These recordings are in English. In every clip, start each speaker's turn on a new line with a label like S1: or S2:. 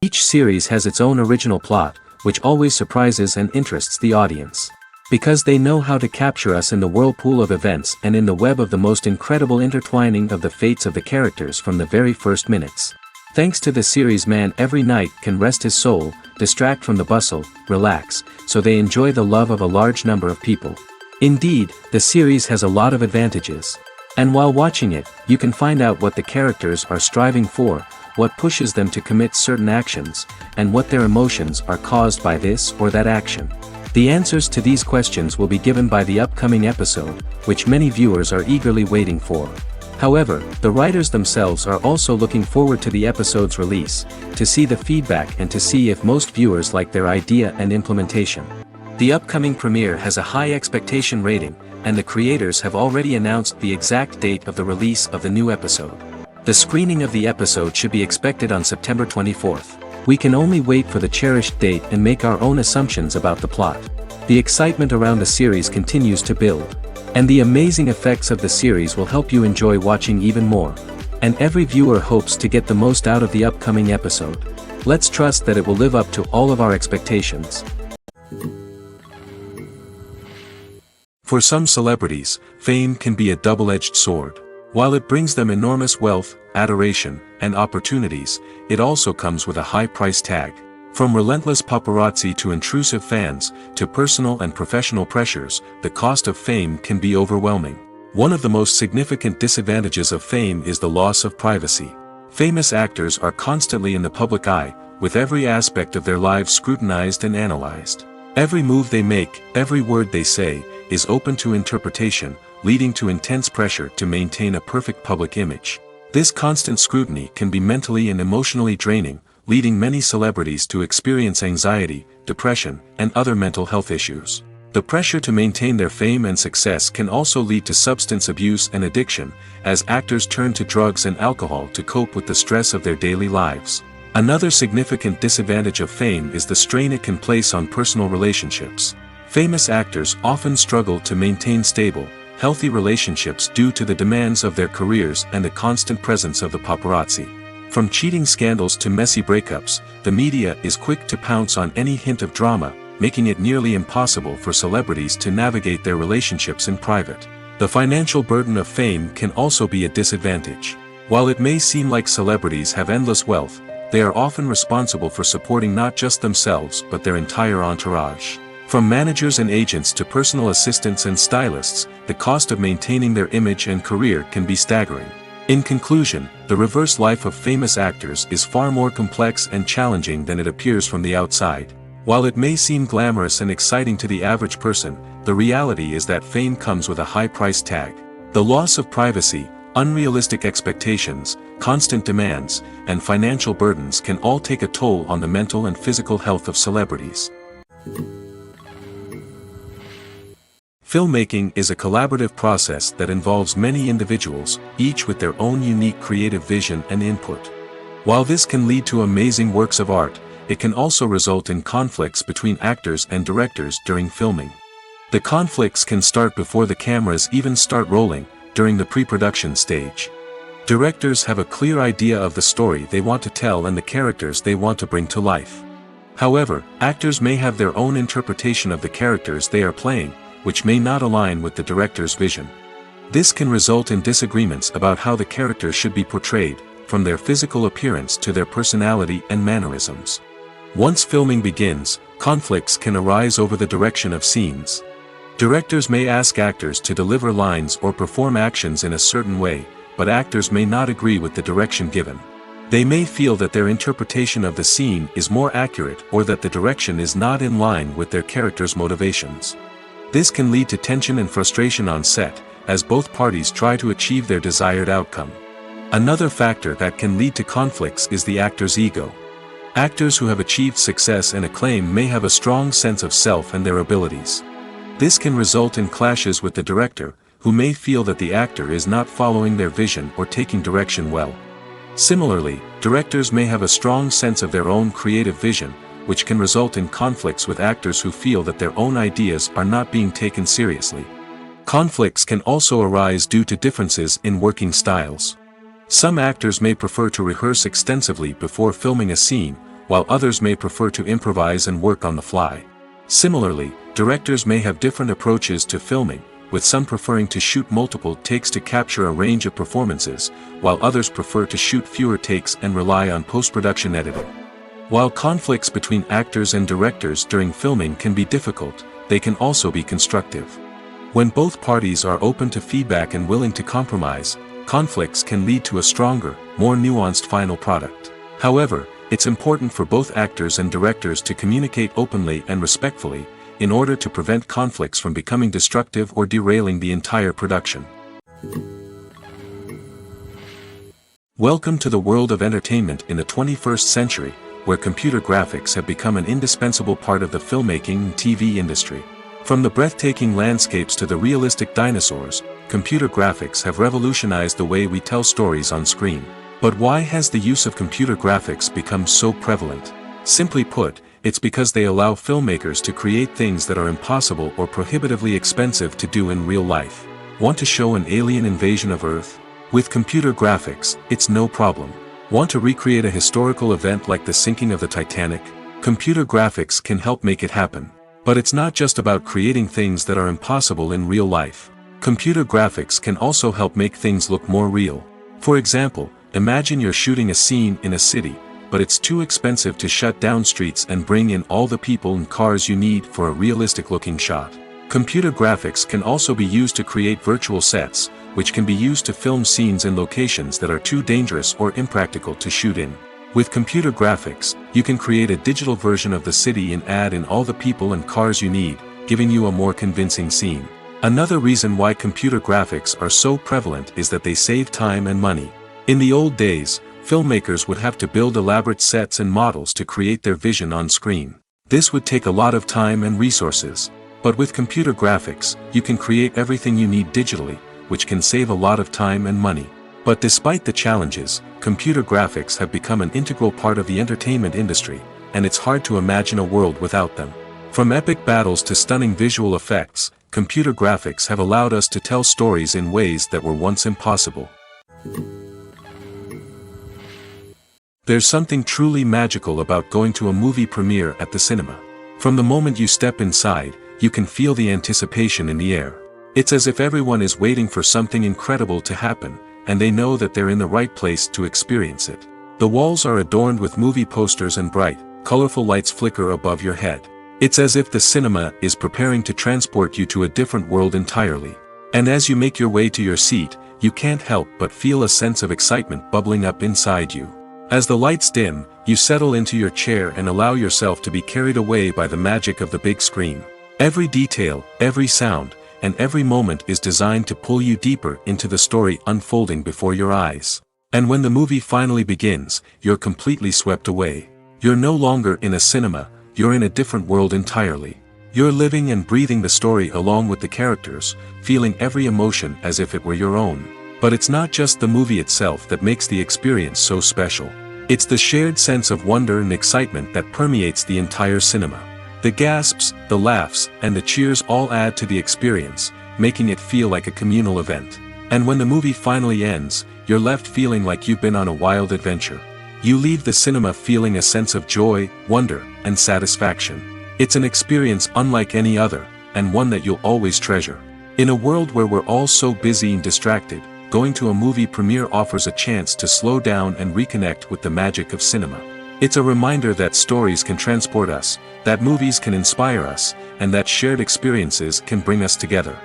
S1: Each series has its own original plot, which always surprises and interests the audience. Because they know how to capture us in the whirlpool of events and in the web of the most incredible intertwining of the fates of the characters from the very first minutes. Thanks to the series, man every night can rest his soul, distract from the bustle, relax, so they enjoy the love of a large number of people. Indeed, the series has a lot of advantages. And while watching it, you can find out what the characters are striving for, what pushes them to commit certain actions, and what their emotions are caused by this or that action. The answers to these questions will be given by the upcoming episode, which many viewers are eagerly waiting for. However, the writers themselves are also looking forward to the episode's release, to see the feedback and to see if most viewers like their idea and implementation. The upcoming premiere has a high expectation rating, and the creators have already announced the exact date of the release of the new episode. The screening of the episode should be expected on September 24th. We can only wait for the cherished date and make our own assumptions about the plot. The excitement around the series continues to build. And the amazing effects of the series will help you enjoy watching even more. And every viewer hopes to get the most out of the upcoming episode. Let's trust that it will live up to all of our expectations. For some celebrities, fame can be a double-edged sword. While it brings them enormous wealth, adoration, and opportunities, it also comes with a high price tag. From relentless paparazzi to intrusive fans, to personal and professional pressures, the cost of fame can be overwhelming. One of the most significant disadvantages of fame is the loss of privacy. Famous actors are constantly in the public eye, with every aspect of their lives scrutinized and analyzed. Every move they make, every word they say, is open to interpretation, leading to intense pressure to maintain a perfect public image. This constant scrutiny can be mentally and emotionally draining, leading many celebrities to experience anxiety, depression, and other mental health issues. The pressure to maintain their fame and success can also lead to substance abuse and addiction, as actors turn to drugs and alcohol to cope with the stress of their daily lives. Another significant disadvantage of fame is the strain it can place on personal relationships. Famous actors often struggle to maintain stable, healthy relationships due to the demands of their careers and the constant presence of the paparazzi. From cheating scandals to messy breakups, the media is quick to pounce on any hint of drama, making it nearly impossible for celebrities to navigate their relationships in private. The financial burden of fame can also be a disadvantage. While it may seem like celebrities have endless wealth, they are often responsible for supporting not just themselves but their entire entourage. From managers and agents to personal assistants and stylists, the cost of maintaining their image and career can be staggering. In conclusion, the reverse life of famous actors is far more complex and challenging than it appears from the outside. While it may seem glamorous and exciting to the average person, the reality is that fame comes with a high price tag. The loss of privacy, unrealistic expectations, constant demands, and financial burdens can all take a toll on the mental and physical health of celebrities. Filmmaking is a collaborative process that involves many individuals, each with their own unique creative vision and input. While this can lead to amazing works of art, it can also result in conflicts between actors and directors during filming. The conflicts can start before the cameras even start rolling, during the pre-production stage. Directors have a clear idea of the story they want to tell and the characters they want to bring to life. However, actors may have their own interpretation of the characters they are playing, which may not align with the director's vision. This can result in disagreements about how the character should be portrayed, from their physical appearance to their personality and mannerisms. Once filming begins, conflicts can arise over the direction of scenes. Directors may ask actors to deliver lines or perform actions in a certain way, but actors may not agree with the direction given. They may feel that their interpretation of the scene is more accurate or that the direction is not in line with their character's motivations. This can lead to tension and frustration on set, as both parties try to achieve their desired outcome. Another factor that can lead to conflicts is the actor's ego. Actors who have achieved success and acclaim may have a strong sense of self and their abilities. This can result in clashes with the director, who may feel that the actor is not following their vision or taking direction well. Similarly, directors may have a strong sense of their own creative vision, which can result in conflicts with actors who feel that their own ideas are not being taken seriously. Conflicts can also arise due to differences in working styles. Some actors may prefer to rehearse extensively before filming a scene, while others may prefer to improvise and work on the fly. Similarly, directors may have different approaches to filming, with some preferring to shoot multiple takes to capture a range of performances, while others prefer to shoot fewer takes and rely on post-production editing. While conflicts between actors and directors during filming can be difficult, they can also be constructive. When both parties are open to feedback and willing to compromise, conflicts can lead to a stronger, more nuanced final product. However, it's important for both actors and directors to communicate openly and respectfully, in order to prevent conflicts from becoming destructive or derailing the entire production. Welcome to the world of entertainment in the 21st century, where computer graphics have become an indispensable part of the filmmaking and TV industry. From the breathtaking landscapes to the realistic dinosaurs, computer graphics have revolutionized the way we tell stories on screen. But why has the use of computer graphics become so prevalent? Simply put, it's because they allow filmmakers to create things that are impossible or prohibitively expensive to do in real life. Want to show an alien invasion of Earth? With computer graphics, it's no problem. Want to recreate a historical event like the sinking of the Titanic? Computer graphics can help make it happen. But it's not just about creating things that are impossible in real life. Computer graphics can also help make things look more real. For example, imagine you're shooting a scene in a city, but it's too expensive to shut down streets and bring in all the people and cars you need for a realistic-looking shot. Computer graphics can also be used to create virtual sets, which can be used to film scenes in locations that are too dangerous or impractical to shoot in. With computer graphics, you can create a digital version of the city and add in all the people and cars you need, giving you a more convincing scene. Another reason why computer graphics are so prevalent is that they save time and money. In the old days, filmmakers would have to build elaborate sets and models to create their vision on screen. This would take a lot of time and resources. But with computer graphics, you can create everything you need digitally, which can save a lot of time and money. But despite the challenges, computer graphics have become an integral part of the entertainment industry, and it's hard to imagine a world without them. From epic battles to stunning visual effects, computer graphics have allowed us to tell stories in ways that were once impossible. There's something truly magical about going to a movie premiere at the cinema. From the moment you step inside, you can feel the anticipation in the air. It's as if everyone is waiting for something incredible to happen, and they know that they're in the right place to experience it. The walls are adorned with movie posters and bright, colorful lights flicker above your head. It's as if the cinema is preparing to transport you to a different world entirely. And as you make your way to your seat, you can't help but feel a sense of excitement bubbling up inside you. As the lights dim, you settle into your chair and allow yourself to be carried away by the magic of the big screen. Every detail, every sound, and every moment is designed to pull you deeper into the story unfolding before your eyes. And when the movie finally begins, you're completely swept away. You're no longer in a cinema, you're in a different world entirely. You're living and breathing the story along with the characters, feeling every emotion as if it were your own. But it's not just the movie itself that makes the experience so special. It's the shared sense of wonder and excitement that permeates the entire cinema. The gasps, the laughs, and the cheers all add to the experience, making it feel like a communal event. And when the movie finally ends, you're left feeling like you've been on a wild adventure. You leave the cinema feeling a sense of joy, wonder, and satisfaction. It's an experience unlike any other, and one that you'll always treasure. In a world where we're all so busy and distracted, going to a movie premiere offers a chance to slow down and reconnect with the magic of cinema. It's a reminder that stories can transport us, that movies can inspire us, and that shared experiences can bring us together.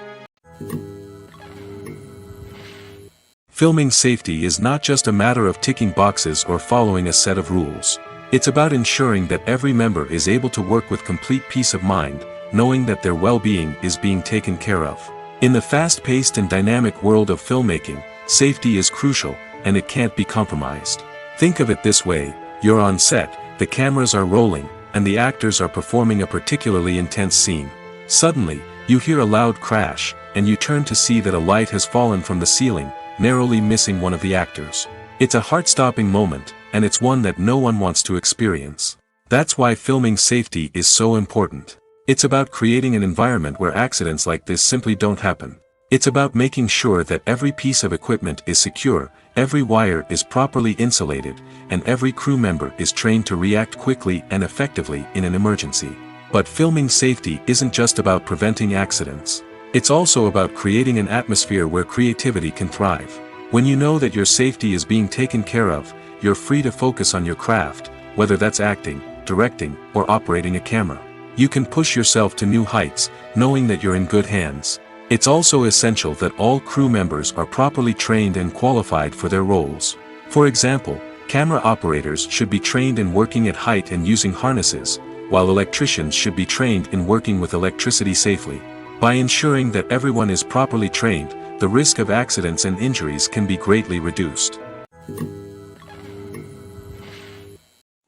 S1: Filming safety is not just a matter of ticking boxes or following a set of rules. It's about ensuring that every member is able to work with complete peace of mind, knowing that their well-being is being taken care of. In the fast-paced and dynamic world of filmmaking, safety is crucial, and it can't be compromised. Think of it this way: you're on set, the cameras are rolling, and the actors are performing a particularly intense scene. Suddenly, you hear a loud crash, and you turn to see that a light has fallen from the ceiling, narrowly missing one of the actors. It's a heart-stopping moment, and it's one that no one wants to experience. That's why filming safety is so important. It's about creating an environment where accidents like this simply don't happen. It's about making sure that every piece of equipment is secure, every wire is properly insulated, and every crew member is trained to react quickly and effectively in an emergency. But filming safety isn't just about preventing accidents. It's also about creating an atmosphere where creativity can thrive. When you know that your safety is being taken care of, you're free to focus on your craft, whether that's acting, directing, or operating a camera. You can push yourself to new heights, knowing that you're in good hands. It's also essential that all crew members are properly trained and qualified for their roles. For example, camera operators should be trained in working at height and using harnesses, while electricians should be trained in working with electricity safely. By ensuring that everyone is properly trained, the risk of accidents and injuries can be greatly reduced.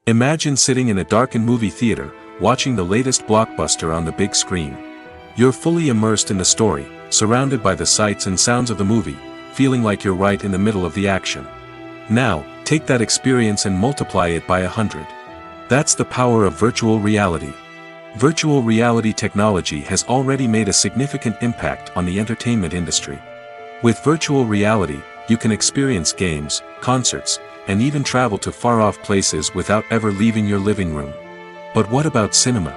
S1: Imagine sitting in a darkened movie theater, watching the latest blockbuster on the big screen. You're fully immersed in the story, surrounded by the sights and sounds of the movie, feeling like you're right in the middle of the action. Now, take that experience and multiply it by 100. That's the power of virtual reality. Virtual reality technology has already made a significant impact on the entertainment industry. With virtual reality, you can experience games, concerts, and even travel to far-off places without ever leaving your living room. But what about cinema?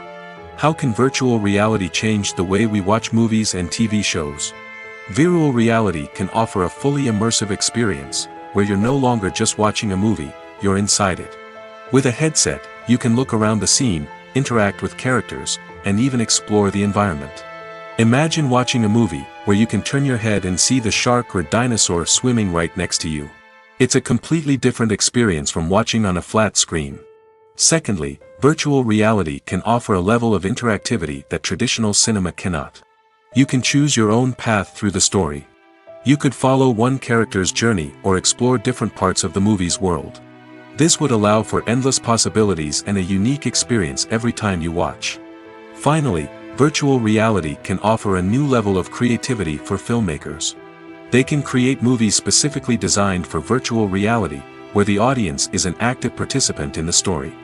S1: How can virtual reality change the way we watch movies and TV shows? Virtual reality can offer a fully immersive experience, where you're no longer just watching a movie, you're inside it. With a headset, you can look around the scene, interact with characters, and even explore the environment. Imagine watching a movie where you can turn your head and see the shark or dinosaur swimming right next to you. It's a completely different experience from watching on a flat screen. Secondly, virtual reality can offer a level of interactivity that traditional cinema cannot. You can choose your own path through the story. You could follow one character's journey or explore different parts of the movie's world. This would allow for endless possibilities and a unique experience every time you watch. Finally, virtual reality can offer a new level of creativity for filmmakers. They can create movies specifically designed for virtual reality, where the audience is an active participant in the story.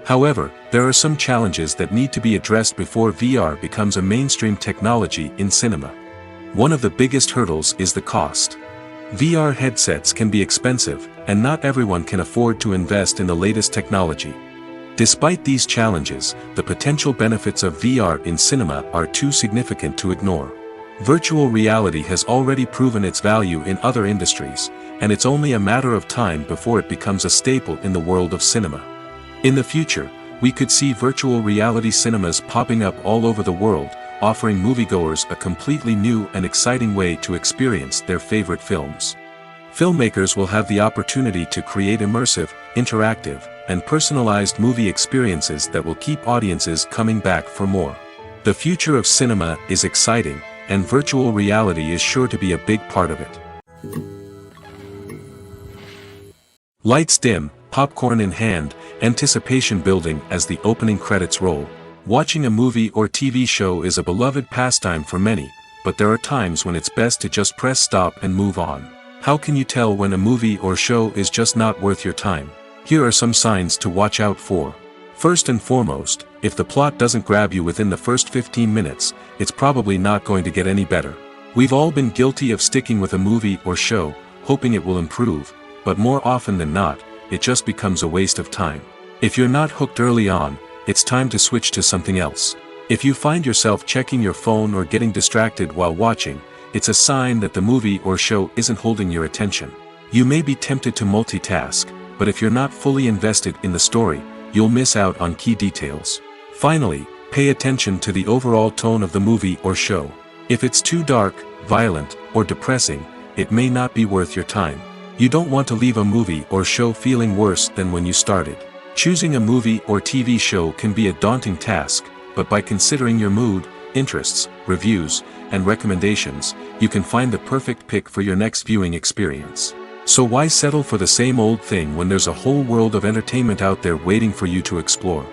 S1: However, there are some challenges that need to be addressed before VR becomes a mainstream technology in cinema. One of the biggest hurdles is the cost. VR headsets can be expensive, and not everyone can afford to invest in the latest technology. Despite these challenges, the potential benefits of VR in cinema are too significant to ignore. Virtual reality has already proven its value in other industries, and it's only a matter of time before it becomes a staple in the world of cinema. In the future, we could see virtual reality cinemas popping up all over the world, offering moviegoers a completely new and exciting way to experience their favorite films. Filmmakers will have the opportunity to create immersive, interactive, and personalized movie experiences that will keep audiences coming back for more. The future of cinema is exciting, and virtual reality is sure to be a big part of it. Lights dim, popcorn in hand, anticipation building as the opening credits roll. Watching a movie or TV show is a beloved pastime for many, but there are times when it's best to just press stop and move on. How can you tell when a movie or show is just not worth your time? Here are some signs to watch out for. First and foremost, if the plot doesn't grab you within the first 15 minutes, it's probably not going to get any better. We've all been guilty of sticking with a movie or show, hoping it will improve, but more often than not, it just becomes a waste of time. If you're not hooked early on, it's time to switch to something else. If you find yourself checking your phone or getting distracted while watching, it's a sign that the movie or show isn't holding your attention. You may be tempted to multitask, but if you're not fully invested in the story, you'll miss out on key details. Finally, pay attention to the overall tone of the movie or show. If it's too dark, violent, or depressing, it may not be worth your time. You don't want to leave a movie or show feeling worse than when you started. Choosing a movie or TV show can be a daunting task, but by considering your mood, interests, reviews, and recommendations, you can find the perfect pick for your next viewing experience. So why settle for the same old thing when there's a whole world of entertainment out there waiting for you to explore?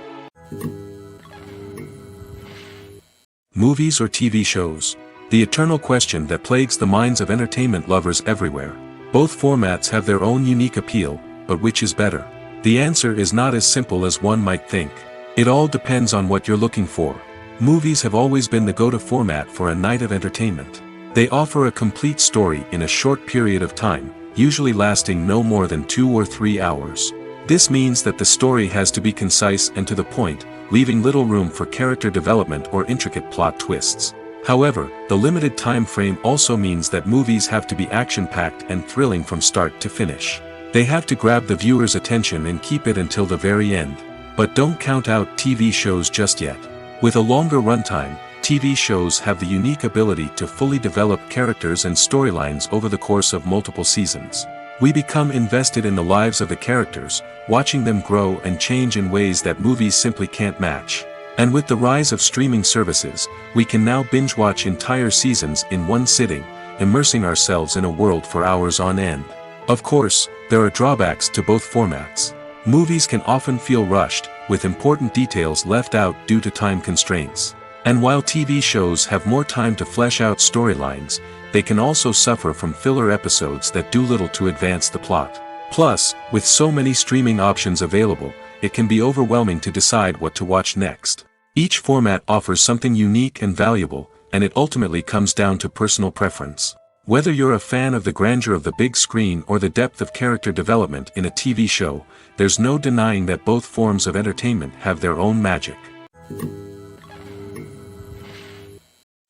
S1: Movies or TV shows? The eternal question that plagues the minds of entertainment lovers everywhere. Both formats have their own unique appeal, but which is better? The answer is not as simple as one might think. It all depends on what you're looking for. Movies have always been the go-to format for a night of entertainment. They offer a complete story in a short period of time, usually lasting no more than 2 or 3 hours. This means that the story has to be concise and to the point, leaving little room for character development or intricate plot twists. However, the limited time frame also means that movies have to be action-packed and thrilling from start to finish. They have to grab the viewer's attention and keep it until the very end. But don't count out TV shows just yet. With a longer runtime, TV shows have the unique ability to fully develop characters and storylines over the course of multiple seasons. We become invested in the lives of the characters, watching them grow and change in ways that movies simply can't match. And with the rise of streaming services, we can now binge-watch entire seasons in one sitting, immersing ourselves in a world for hours on end. Of course, there are drawbacks to both formats. Movies can often feel rushed, with important details left out due to time constraints. And while TV shows have more time to flesh out storylines, they can also suffer from filler episodes that do little to advance the plot. Plus, with so many streaming options available, it can be overwhelming to decide what to watch next. Each format offers something unique and valuable, and it ultimately comes down to personal preference. Whether you're a fan of the grandeur of the big screen or the depth of character development in a TV show, there's no denying that both forms of entertainment have their own magic.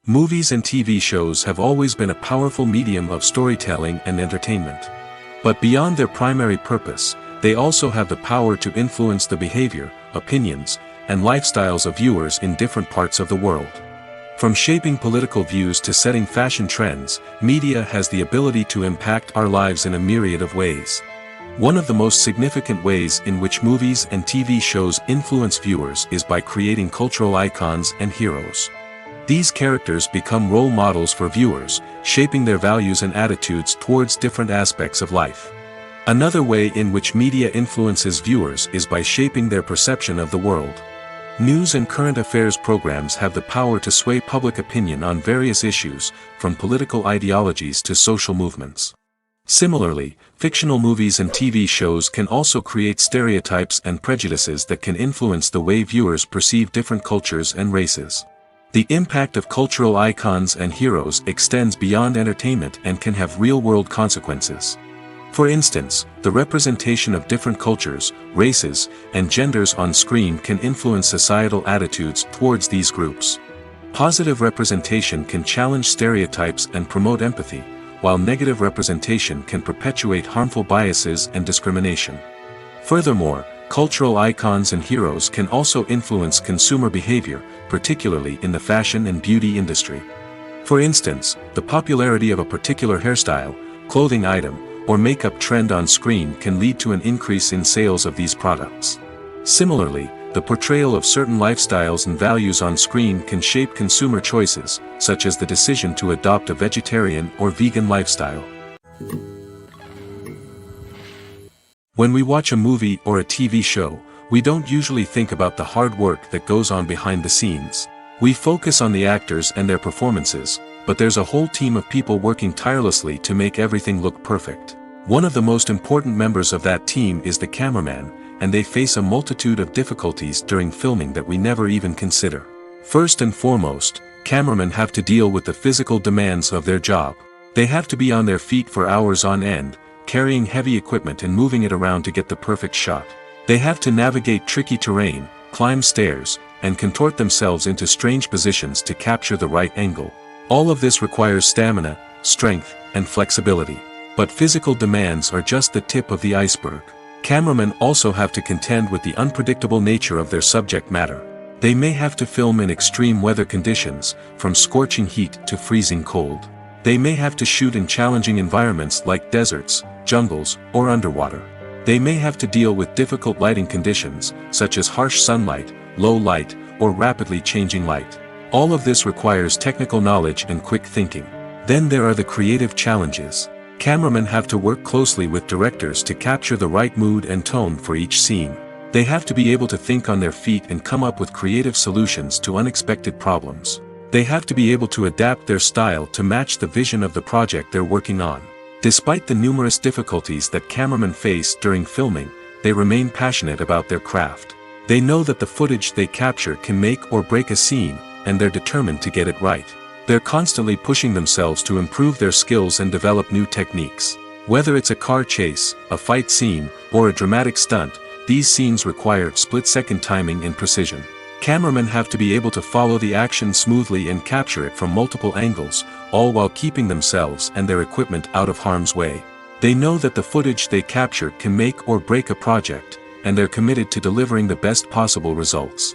S1: Movies and TV shows have always been a powerful medium of storytelling and entertainment. But beyond their primary purpose, they also have the power to influence the behavior, opinions, and lifestyles of viewers in different parts of the world. From shaping political views to setting fashion trends, media has the ability to impact our lives in a myriad of ways. One of the most significant ways in which movies and TV shows influence viewers is by creating cultural icons and heroes. These characters become role models for viewers, shaping their values and attitudes towards different aspects of life. Another way in which media influences viewers is by shaping their perception of the world. News and current affairs programs have the power to sway public opinion on various issues, from political ideologies to social movements. Similarly, fictional movies and TV shows can also create stereotypes and prejudices that can influence the way viewers perceive different cultures and races. The impact of cultural icons and heroes extends beyond entertainment and can have real-world consequences. For instance, the representation of different cultures, races, and genders on screen can influence societal attitudes towards these groups. Positive representation can challenge stereotypes and promote empathy, while negative representation can perpetuate harmful biases and discrimination. Furthermore, cultural icons and heroes can also influence consumer behavior, particularly in the fashion and beauty industry. For instance, the popularity of a particular hairstyle, clothing item, or makeup trend on screen can lead to an increase in sales of these products. Similarly, the portrayal of certain lifestyles and values on screen can shape consumer choices, such as the decision to adopt a vegetarian or vegan lifestyle. When we watch a movie or a TV show, we don't usually think about the hard work that goes on behind the scenes. We focus on the actors and their performances, but there's a whole team of people working tirelessly to make everything look perfect. One of the most important members of that team is the cameraman, and they face a multitude of difficulties during filming that we never even consider. First and foremost, cameramen have to deal with the physical demands of their job. They have to be on their feet for hours on end, carrying heavy equipment and moving it around to get the perfect shot. They have to navigate tricky terrain, climb stairs, and contort themselves into strange positions to capture the right angle. All of this requires stamina, strength, and flexibility. But physical demands are just the tip of the iceberg. Cameramen also have to contend with the unpredictable nature of their subject matter. They may have to film in extreme weather conditions, from scorching heat to freezing cold. They may have to shoot in challenging environments like deserts, jungles, or underwater. They may have to deal with difficult lighting conditions, such as harsh sunlight, low light, or rapidly changing light. All of this requires technical knowledge and quick thinking. Then there are the creative challenges. Cameramen have to work closely with directors to capture the right mood and tone for each scene. They have to be able to think on their feet and come up with creative solutions to unexpected problems. They have to be able to adapt their style to match the vision of the project they're working on. Despite the numerous difficulties that cameramen face during filming, they remain passionate about their craft. They know that the footage they capture can make or break a scene, and they're determined to get it right. They're constantly pushing themselves to improve their skills and develop new techniques. Whether it's a car chase, a fight scene, or a dramatic stunt, these scenes require split-second timing and precision. Cameramen have to be able to follow the action smoothly and capture it from multiple angles, all while keeping themselves and their equipment out of harm's way. They know that the footage they capture can make or break a project, and they're committed to delivering the best possible results.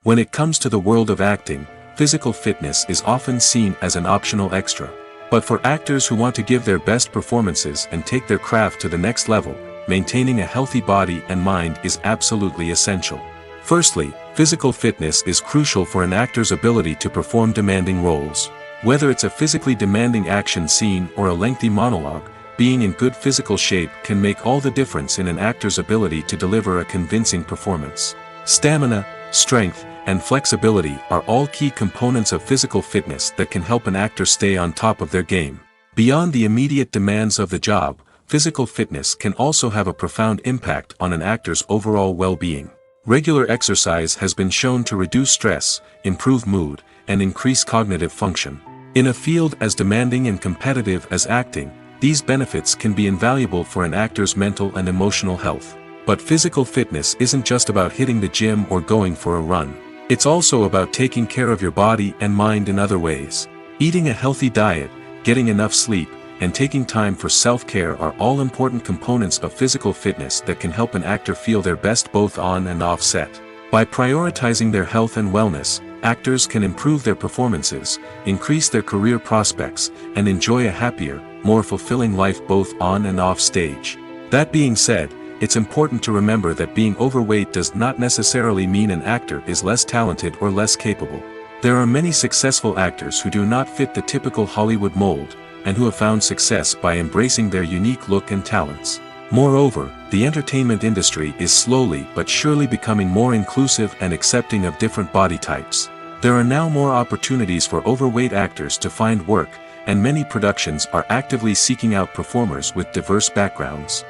S1: When it comes to the world of acting, physical fitness is often seen as an optional extra. But for actors who want to give their best performances and take their craft to the next level, maintaining a healthy body and mind is absolutely essential. Firstly, physical fitness is crucial for an actor's ability to perform demanding roles. Whether it's a physically demanding action scene or a lengthy monologue, being in good physical shape can make all the difference in an actor's ability to deliver a convincing performance. Stamina, strength, and flexibility are all key components of physical fitness that can help an actor stay on top of their game. Beyond the immediate demands of the job, physical fitness can also have a profound impact on an actor's overall well-being. Regular exercise has been shown to reduce stress, improve mood, and increase cognitive function. In a field as demanding and competitive as acting, these benefits can be invaluable for an actor's mental and emotional health. But physical fitness isn't just about hitting the gym or going for a run. It's also about taking care of your body and mind in other ways. Eating a healthy diet, getting enough sleep, and taking time for self-care are all important components of physical fitness that can help an actor feel their best both on and off set. By prioritizing their health and wellness, actors can improve their performances, increase their career prospects, and enjoy a happier, more fulfilling life both on and off stage. That being said, it's important to remember that being overweight does not necessarily mean an actor is less talented or less capable. There are many successful actors who do not fit the typical Hollywood mold, and who have found success by embracing their unique look and talents. Moreover, the entertainment industry is slowly but surely becoming more inclusive and accepting of different body types. There are now more opportunities for overweight actors to find work, and many productions are actively seeking out performers with diverse backgrounds.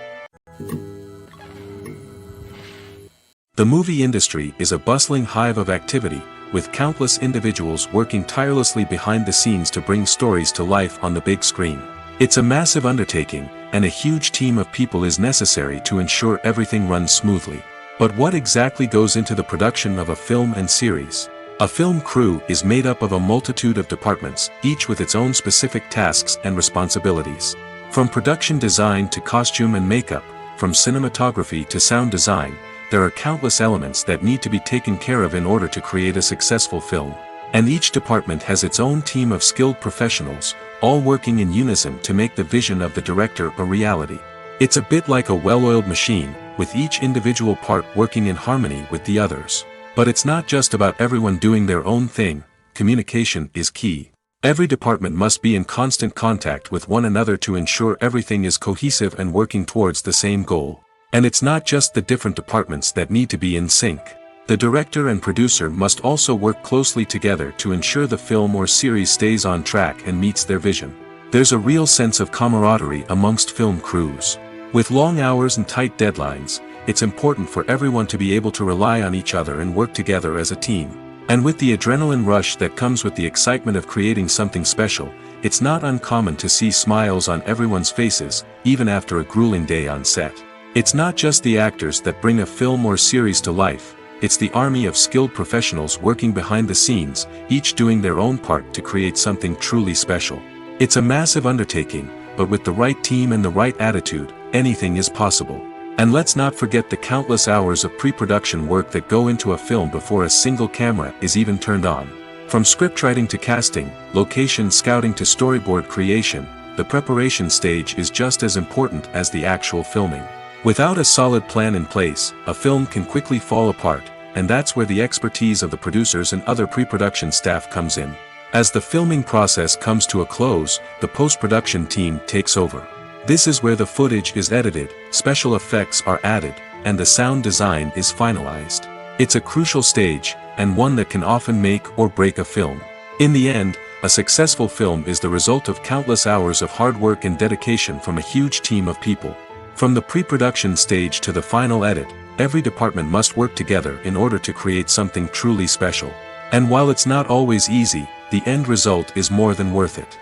S1: The movie industry is a bustling hive of activity, with countless individuals working tirelessly behind the scenes to bring stories to life on the big screen. It's a massive undertaking, and a huge team of people is necessary to ensure everything runs smoothly. But what exactly goes into the production of a film and series? A film crew is made up of a multitude of departments, each with its own specific tasks and responsibilities. From production design to costume and makeup, from cinematography to sound design, there are countless elements that need to be taken care of in order to create a successful film. And each department has its own team of skilled professionals, all working in unison to make the vision of the director a reality. It's a bit like a well-oiled machine, with each individual part working in harmony with the others. But it's not just about everyone doing their own thing. Communication is key. Every department must be in constant contact with one another to ensure everything is cohesive and working towards the same goal. And it's not just the different departments that need to be in sync. The director and producer must also work closely together to ensure the film or series stays on track and meets their vision. There's a real sense of camaraderie amongst film crews. With long hours and tight deadlines, it's important for everyone to be able to rely on each other and work together as a team. And with the adrenaline rush that comes with the excitement of creating something special, it's not uncommon to see smiles on everyone's faces, even after a grueling day on set. It's not just the actors that bring a film or series to life. it's the army of skilled professionals working behind the scenes, each doing their own part to create something truly special. It's a massive undertaking, but with the right team and the right attitude, anything is possible. And let's not forget the countless hours of pre-production work that go into a film before a single camera is even turned on. From scriptwriting to casting, location scouting to storyboard creation, the preparation stage is just as important as the actual filming. Without a solid plan in place, a film can quickly fall apart, and that's where the expertise of the producers and other pre-production staff comes in. As the filming process comes to a close, the post-production team takes over. This is where the footage is edited, special effects are added, and the sound design is finalized. It's a crucial stage, and one that can often make or break a film. In the end, a successful film is the result of countless hours of hard work and dedication from a huge team of people. From the pre-production stage to the final edit, every department must work together in order to create something truly special. And while it's not always easy, the end result is more than worth it.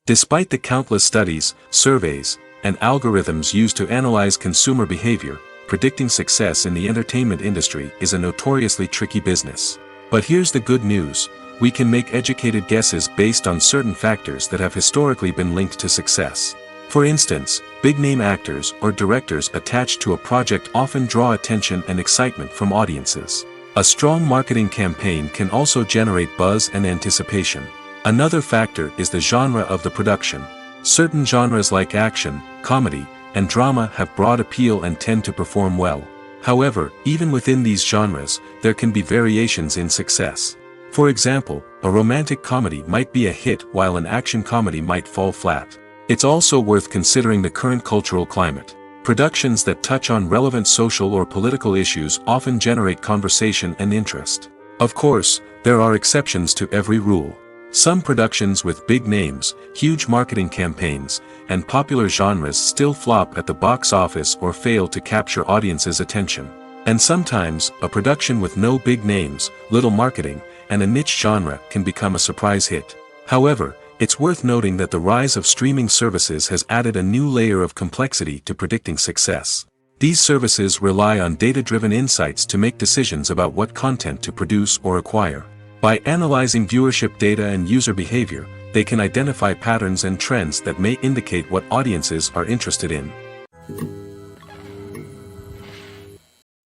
S1: Despite the countless studies, surveys, and algorithms used to analyze consumer behavior, predicting success in the entertainment industry is a notoriously tricky business. But here's the good news: we can make educated guesses based on certain factors that have historically been linked to success. For instance, big-name actors or directors attached to a project often draw attention and excitement from audiences. A strong marketing campaign can also generate buzz and anticipation. Another factor is the genre of the production. Certain genres like action, comedy, and drama have broad appeal and tend to perform well. However, even within these genres, there can be variations in success. For example, a romantic comedy might be a hit while an action comedy might fall flat. It's also worth considering the current cultural climate. Productions that touch on relevant social or political issues often generate conversation and interest. Of course, there are exceptions to every rule. Some productions with big names, huge marketing campaigns, and popular genres still flop at the box office or fail to capture audiences' attention. And sometimes, a production with no big names, little marketing, and a niche genre can become a surprise hit. However, it's worth noting that the rise of streaming services has added a new layer of complexity to predicting success. These services rely on data-driven insights to make decisions about what content to produce or acquire. By analyzing viewership data and user behavior, they can identify patterns and trends that may indicate what audiences are interested in.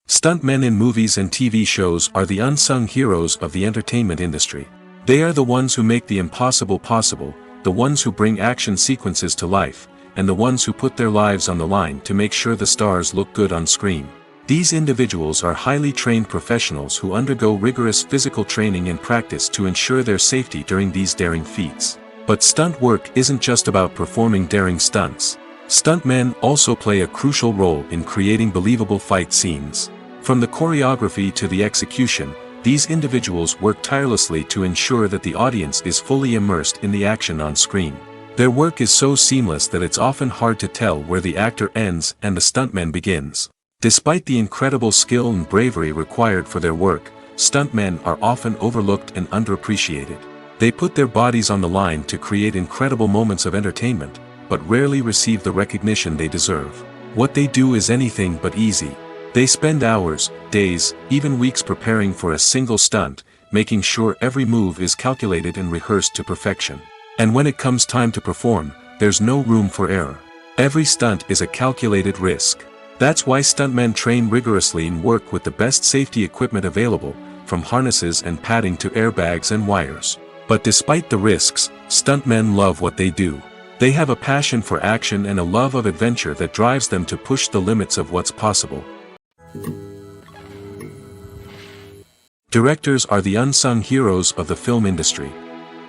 S1: Stuntmen in movies and TV shows are the unsung heroes of the entertainment industry. They are the ones who make the impossible possible, the ones who bring action sequences to life, and the ones who put their lives on the line to make sure the stars look good on screen. These individuals are highly trained professionals who undergo rigorous physical training and practice to ensure their safety during these daring feats. But stunt work isn't just about performing daring stunts. Stuntmen also play a crucial role in creating believable fight scenes. From the choreography to the execution, these individuals work tirelessly to ensure that the audience is fully immersed in the action on screen. Their work is so seamless that it's often hard to tell where the actor ends and the stuntman begins. Despite the incredible skill and bravery required for their work, stuntmen are often overlooked and underappreciated. They put their bodies on the line to create incredible moments of entertainment, but rarely receive the recognition they deserve. What they do is anything but easy. They spend hours, days, even weeks preparing for a single stunt, making sure every move is calculated and rehearsed to perfection. And when it comes time to perform, there's no room for error. Every stunt is a calculated risk. That's why stuntmen train rigorously and work with the best safety equipment available, from harnesses and padding to airbags and wires. But despite the risks, stuntmen love what they do. They have a passion for action and a love of adventure that drives them to push the limits of what's possible. Directors are the unsung heroes of the film industry.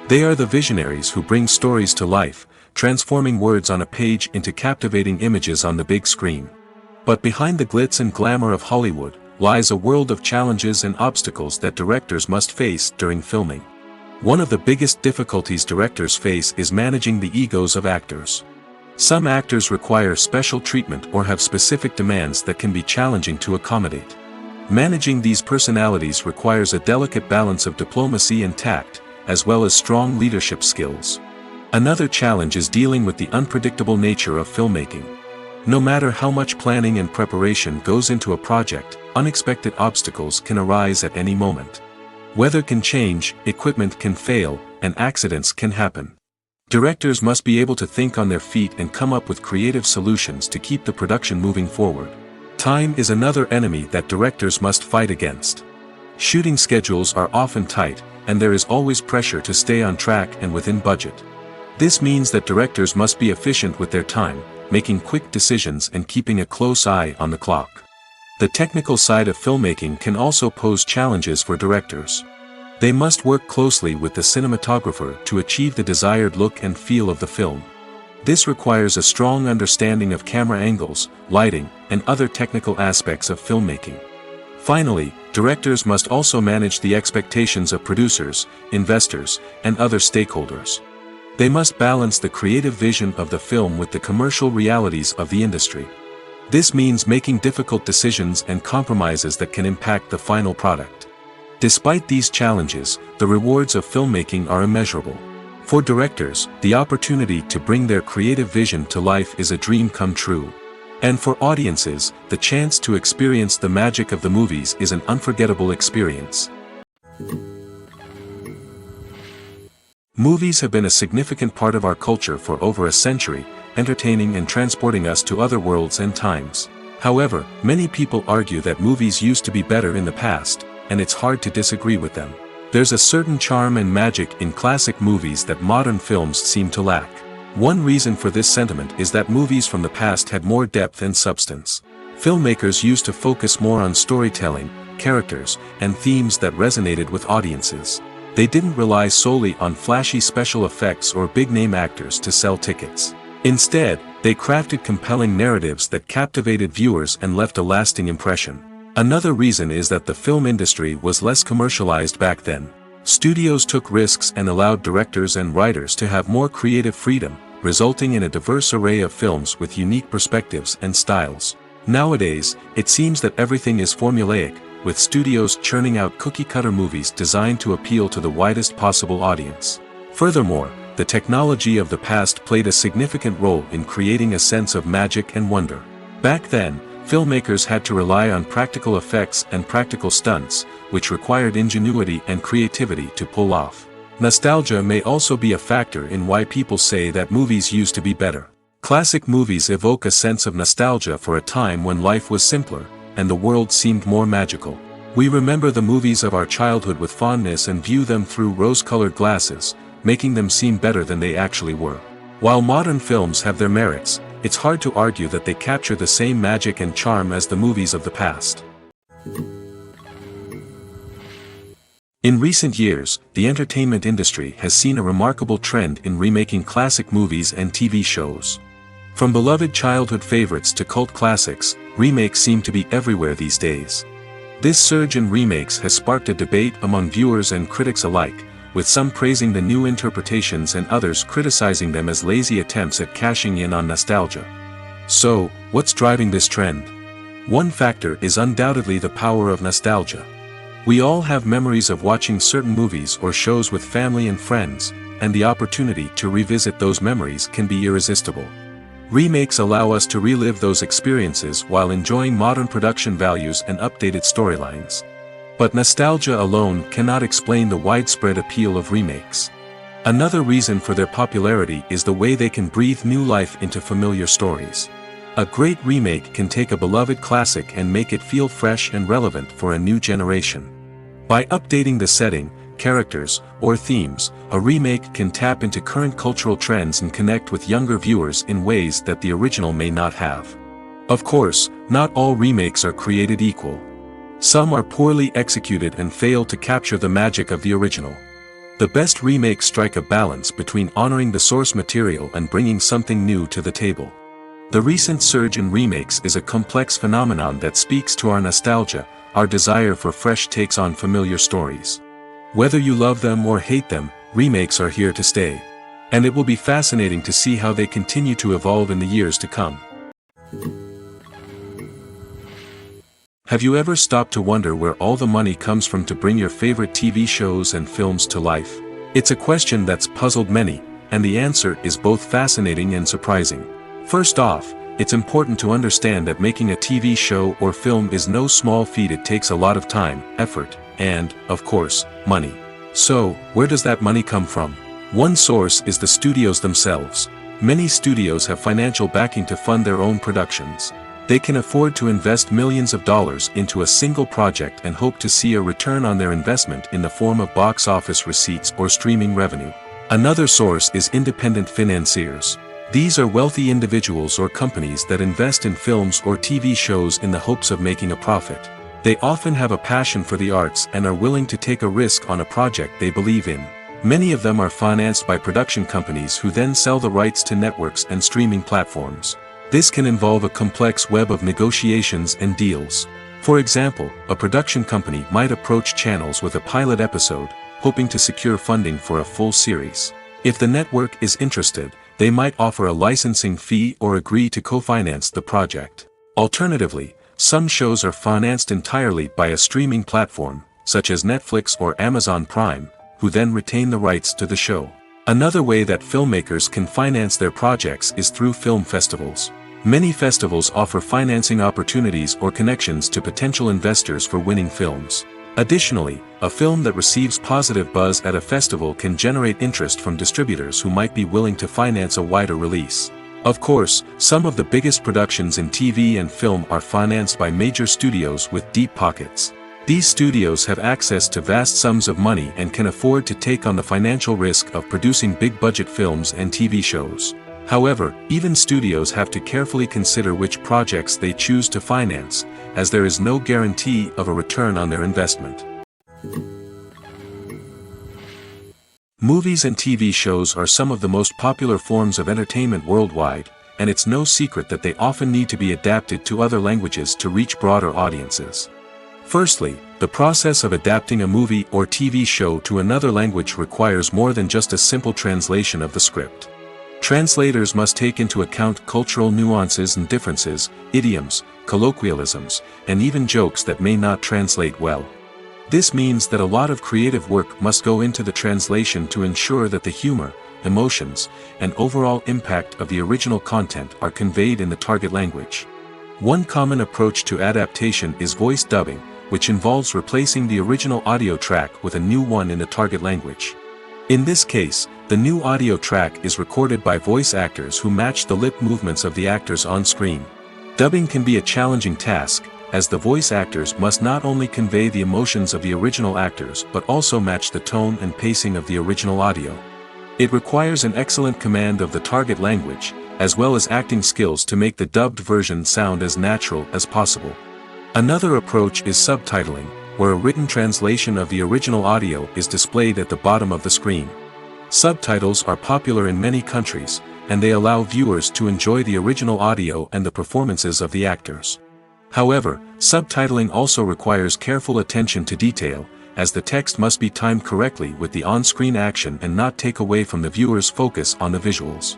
S1: They are the visionaries who bring stories to life, transforming words on a page into captivating images on the big screen. But behind the glitz and glamour of Hollywood lies a world of challenges and obstacles that directors must face during filming. One of the biggest difficulties directors face is managing the egos of actors. Some actors require special treatment or have specific demands that can be challenging to accommodate. Managing these personalities requires a delicate balance of diplomacy and tact, as well as strong leadership skills. Another challenge is dealing with the unpredictable nature of filmmaking. No matter how much planning and preparation goes into a project, unexpected obstacles can arise at any moment. Weather can change, equipment can fail, and accidents can happen. Directors must be able to think on their feet and come up with creative solutions to keep the production moving forward. Time is another enemy that directors must fight against. Shooting schedules are often tight, and there is always pressure to stay on track and within budget. This means that directors must be efficient with their time, making quick decisions and keeping a close eye on the clock. The technical side of filmmaking can also pose challenges for directors. They must work closely with the cinematographer to achieve the desired look and feel of the film. This requires a strong understanding of camera angles, lighting, and other technical aspects of filmmaking. Finally, directors must also manage the expectations of producers, investors, and other stakeholders. They must balance the creative vision of the film with the commercial realities of the industry. This means making difficult decisions and compromises that can impact the final product. Despite these challenges, the rewards of filmmaking are immeasurable. For directors, the opportunity to bring their creative vision to life is a dream come true. And for audiences, the chance to experience the magic of the movies is an unforgettable experience. Movies have been a significant part of our culture for over a century, entertaining and transporting us to other worlds and times. However, many people argue that movies used to be better in the past, and it's hard to disagree with them. There's a certain charm and magic in classic movies that modern films seem to lack. One reason for this sentiment is that movies from the past had more depth and substance. Filmmakers used to focus more on storytelling, characters, and themes that resonated with audiences. They didn't rely solely on flashy special effects or big-name actors to sell tickets. Instead, they crafted compelling narratives that captivated viewers and left a lasting impression. Another reason is that the film industry was less commercialized back then. Studios took risks and allowed directors and writers to have more creative freedom, resulting in a diverse array of films with unique perspectives and styles. Nowadays, it seems that everything is formulaic, with studios churning out cookie-cutter movies designed to appeal to the widest possible audience. Furthermore, the technology of the past played a significant role in creating a sense of magic and wonder. Back then, filmmakers had to rely on practical effects and practical stunts, which required ingenuity and creativity to pull off. Nostalgia may also be a factor in why people say that movies used to be better. Classic movies evoke a sense of nostalgia for a time when life was simpler, and the world seemed more magical. We remember the movies of our childhood with fondness and view them through rose-colored glasses, making them seem better than they actually were. While modern films have their merits, it's hard to argue that they capture the same magic and charm as the movies of the past. In recent years, the entertainment industry has seen a remarkable trend in remaking classic movies and TV shows. From beloved childhood favorites to cult classics, remakes seem to be everywhere these days. This surge in remakes has sparked a debate among viewers and critics alike, with some praising the new interpretations and others criticizing them as lazy attempts at cashing in on nostalgia. So, what's driving this trend? One factor is undoubtedly the power of nostalgia. We all have memories of watching certain movies or shows with family and friends, and the opportunity to revisit those memories can be irresistible. Remakes allow us to relive those experiences while enjoying modern production values and updated storylines. But nostalgia alone cannot explain the widespread appeal of remakes. Another reason for their popularity is the way they can breathe new life into familiar stories. A great remake can take a beloved classic and make it feel fresh and relevant for a new generation. By updating the setting, characters, or themes, a remake can tap into current cultural trends and connect with younger viewers in ways that the original may not have. Of course, not all remakes are created equal. Some are poorly executed and fail to capture the magic of the original. The best remakes strike a balance between honoring the source material and bringing something new to the table. The recent surge in remakes is a complex phenomenon that speaks to our nostalgia, our desire for fresh takes on familiar stories. Whether you love them or hate them, remakes are here to stay. And it will be fascinating to see how they continue to evolve in the years to come. Have you ever stopped to wonder where all the money comes from to bring your favorite TV shows and films to life? It's a question that's puzzled many, and the answer is both fascinating and surprising. First off, it's important to understand that making a TV show or film is no small feat. It takes a lot of time, effort, and, of course, money. So, where does that money come from? One source is the studios themselves. Many studios have financial backing to fund their own productions. They can afford to invest millions of dollars into a single project and hope to see a return on their investment in the form of box office receipts or streaming revenue. Another source is independent financiers. These are wealthy individuals or companies that invest in films or TV shows in the hopes of making a profit. They often have a passion for the arts and are willing to take a risk on a project they believe in. Many of them are financed by production companies who then sell the rights to networks and streaming platforms. This can involve a complex web of negotiations and deals. For example, a production company might approach channels with a pilot episode, hoping to secure funding for a full series. If the network is interested, they might offer a licensing fee or agree to co-finance the project. Alternatively, some shows are financed entirely by a streaming platform, such as Netflix or Amazon Prime, who then retain the rights to the show. Another way that filmmakers can finance their projects is through film festivals. Many festivals offer financing opportunities or connections to potential investors for winning films. Additionally, a film that receives positive buzz at a festival can generate interest from distributors who might be willing to finance a wider release. Of course, some of the biggest productions in TV and film are financed by major studios with deep pockets. These studios have access to vast sums of money and can afford to take on the financial risk of producing big-budget films and TV shows. However, even studios have to carefully consider which projects they choose to finance, as there is no guarantee of a return on their investment. Movies and TV shows are some of the most popular forms of entertainment worldwide, and it's no secret that they often need to be adapted to other languages to reach broader audiences. Firstly, the process of adapting a movie or TV show to another language requires more than just a simple translation of the script. Translators must take into account cultural nuances and differences, idioms, colloquialisms, and even jokes that may not translate well. This means that a lot of creative work must go into the translation to ensure that the humor, emotions, and overall impact of the original content are conveyed in the target language. One common approach to adaptation is voice dubbing, which involves replacing the original audio track with a new one in the target language. In this case, the new audio track is recorded by voice actors who match the lip movements of the actors on screen. Dubbing can be a challenging task, as the voice actors must not only convey the emotions of the original actors but also match the tone and pacing of the original audio. It requires an excellent command of the target language, as well as acting skills to make the dubbed version sound as natural as possible. Another approach is subtitling, where a written translation of the original audio is displayed at the bottom of the screen. Subtitles are popular in many countries, and they allow viewers to enjoy the original audio and the performances of the actors. However, subtitling also requires careful attention to detail, as the text must be timed correctly with the on-screen action and not take away from the viewer's focus on the visuals.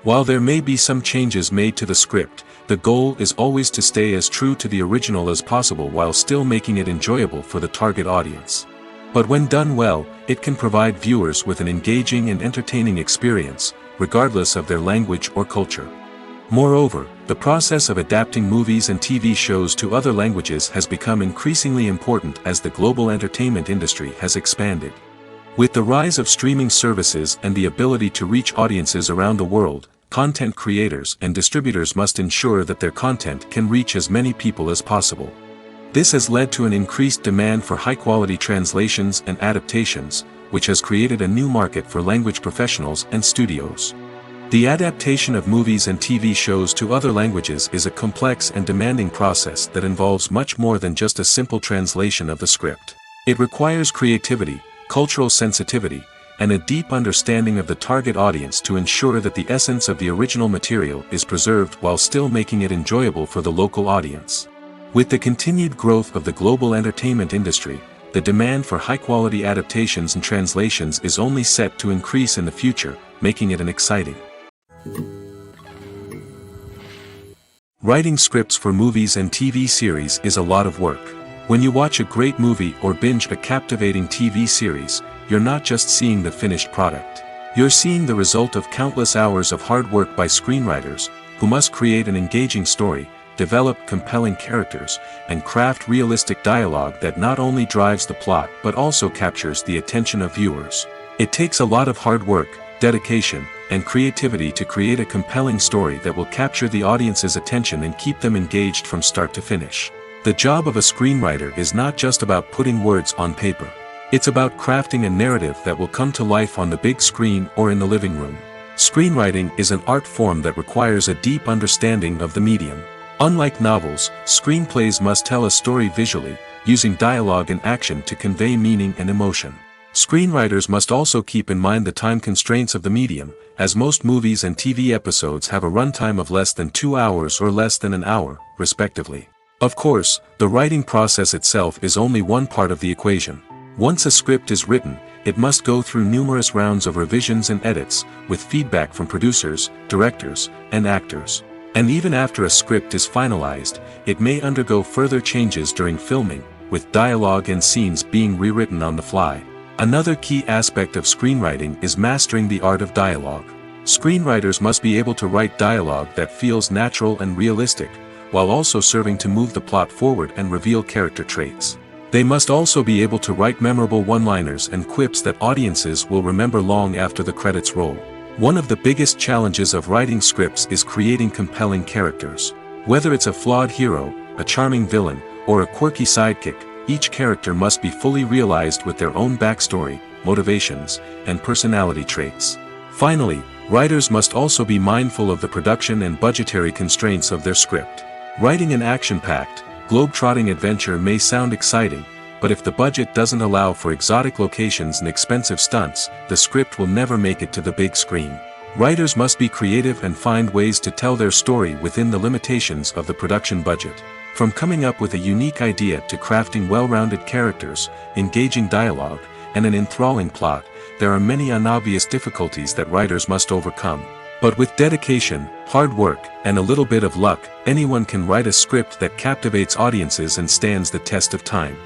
S1: While there may be some changes made to the script, the goal is always to stay as true to the original as possible while still making it enjoyable for the target audience. But when done well, it can provide viewers with an engaging and entertaining experience, regardless of their language or culture. Moreover, the process of adapting movies and TV shows to other languages has become increasingly important as the global entertainment industry has expanded. With the rise of streaming services and the ability to reach audiences around the world, content creators and distributors must ensure that their content can reach as many people as possible. This has led to an increased demand for high-quality translations and adaptations, which has created a new market for language professionals and studios. The adaptation of movies and TV shows to other languages is a complex and demanding process that involves much more than just a simple translation of the script. It requires creativity, cultural sensitivity, and a deep understanding of the target audience to ensure that the essence of the original material is preserved while still making it enjoyable for the local audience. With the continued growth of the global entertainment industry, the demand for high-quality adaptations and translations is only set to increase in the future, making it an exciting. Writing scripts for movies and TV series is a lot of work. When you watch a great movie or binge a captivating TV series, you're not just seeing the finished product. You're seeing the result of countless hours of hard work by screenwriters, who must create an engaging story, develop compelling characters, and craft realistic dialogue that not only drives the plot but also captures the attention of viewers. It takes a lot of hard work, dedication, and creativity to create a compelling story that will capture the audience's attention and keep them engaged from start to finish. The job of a screenwriter is not just about putting words on paper. It's about crafting a narrative that will come to life on the big screen or in the living room. Screenwriting is an art form that requires a deep understanding of the medium. Unlike novels, screenplays must tell a story visually, using dialogue and action to convey meaning and emotion. Screenwriters must also keep in mind the time constraints of the medium, as most movies and TV episodes have a runtime of less than 2 hours or less than an hour, respectively. Of course, the writing process itself is only one part of the equation. Once a script is written, it must go through numerous rounds of revisions and edits, with feedback from producers, directors, and actors. And even after a script is finalized, it may undergo further changes during filming, with dialogue and scenes being rewritten on the fly. Another key aspect of screenwriting is mastering the art of dialogue. Screenwriters must be able to write dialogue that feels natural and realistic, while also serving to move the plot forward and reveal character traits. They must also be able to write memorable one-liners and quips that audiences will remember long after the credits roll. One of the biggest challenges of writing scripts is creating compelling characters. Whether it's a flawed hero, a charming villain, or a quirky sidekick, each character must be fully realized with their own backstory, motivations, and personality traits. Finally, writers must also be mindful of the production and budgetary constraints of their script. Writing an action-packed, globe-trotting adventure may sound exciting, but if the budget doesn't allow for exotic locations and expensive stunts, the script will never make it to the big screen. Writers must be creative and find ways to tell their story within the limitations of the production budget. From coming up with a unique idea to crafting well-rounded characters, engaging dialogue, and an enthralling plot, there are many unobvious difficulties that writers must overcome. But with dedication, hard work, and a little bit of luck, anyone can write a script that captivates audiences and stands the test of time.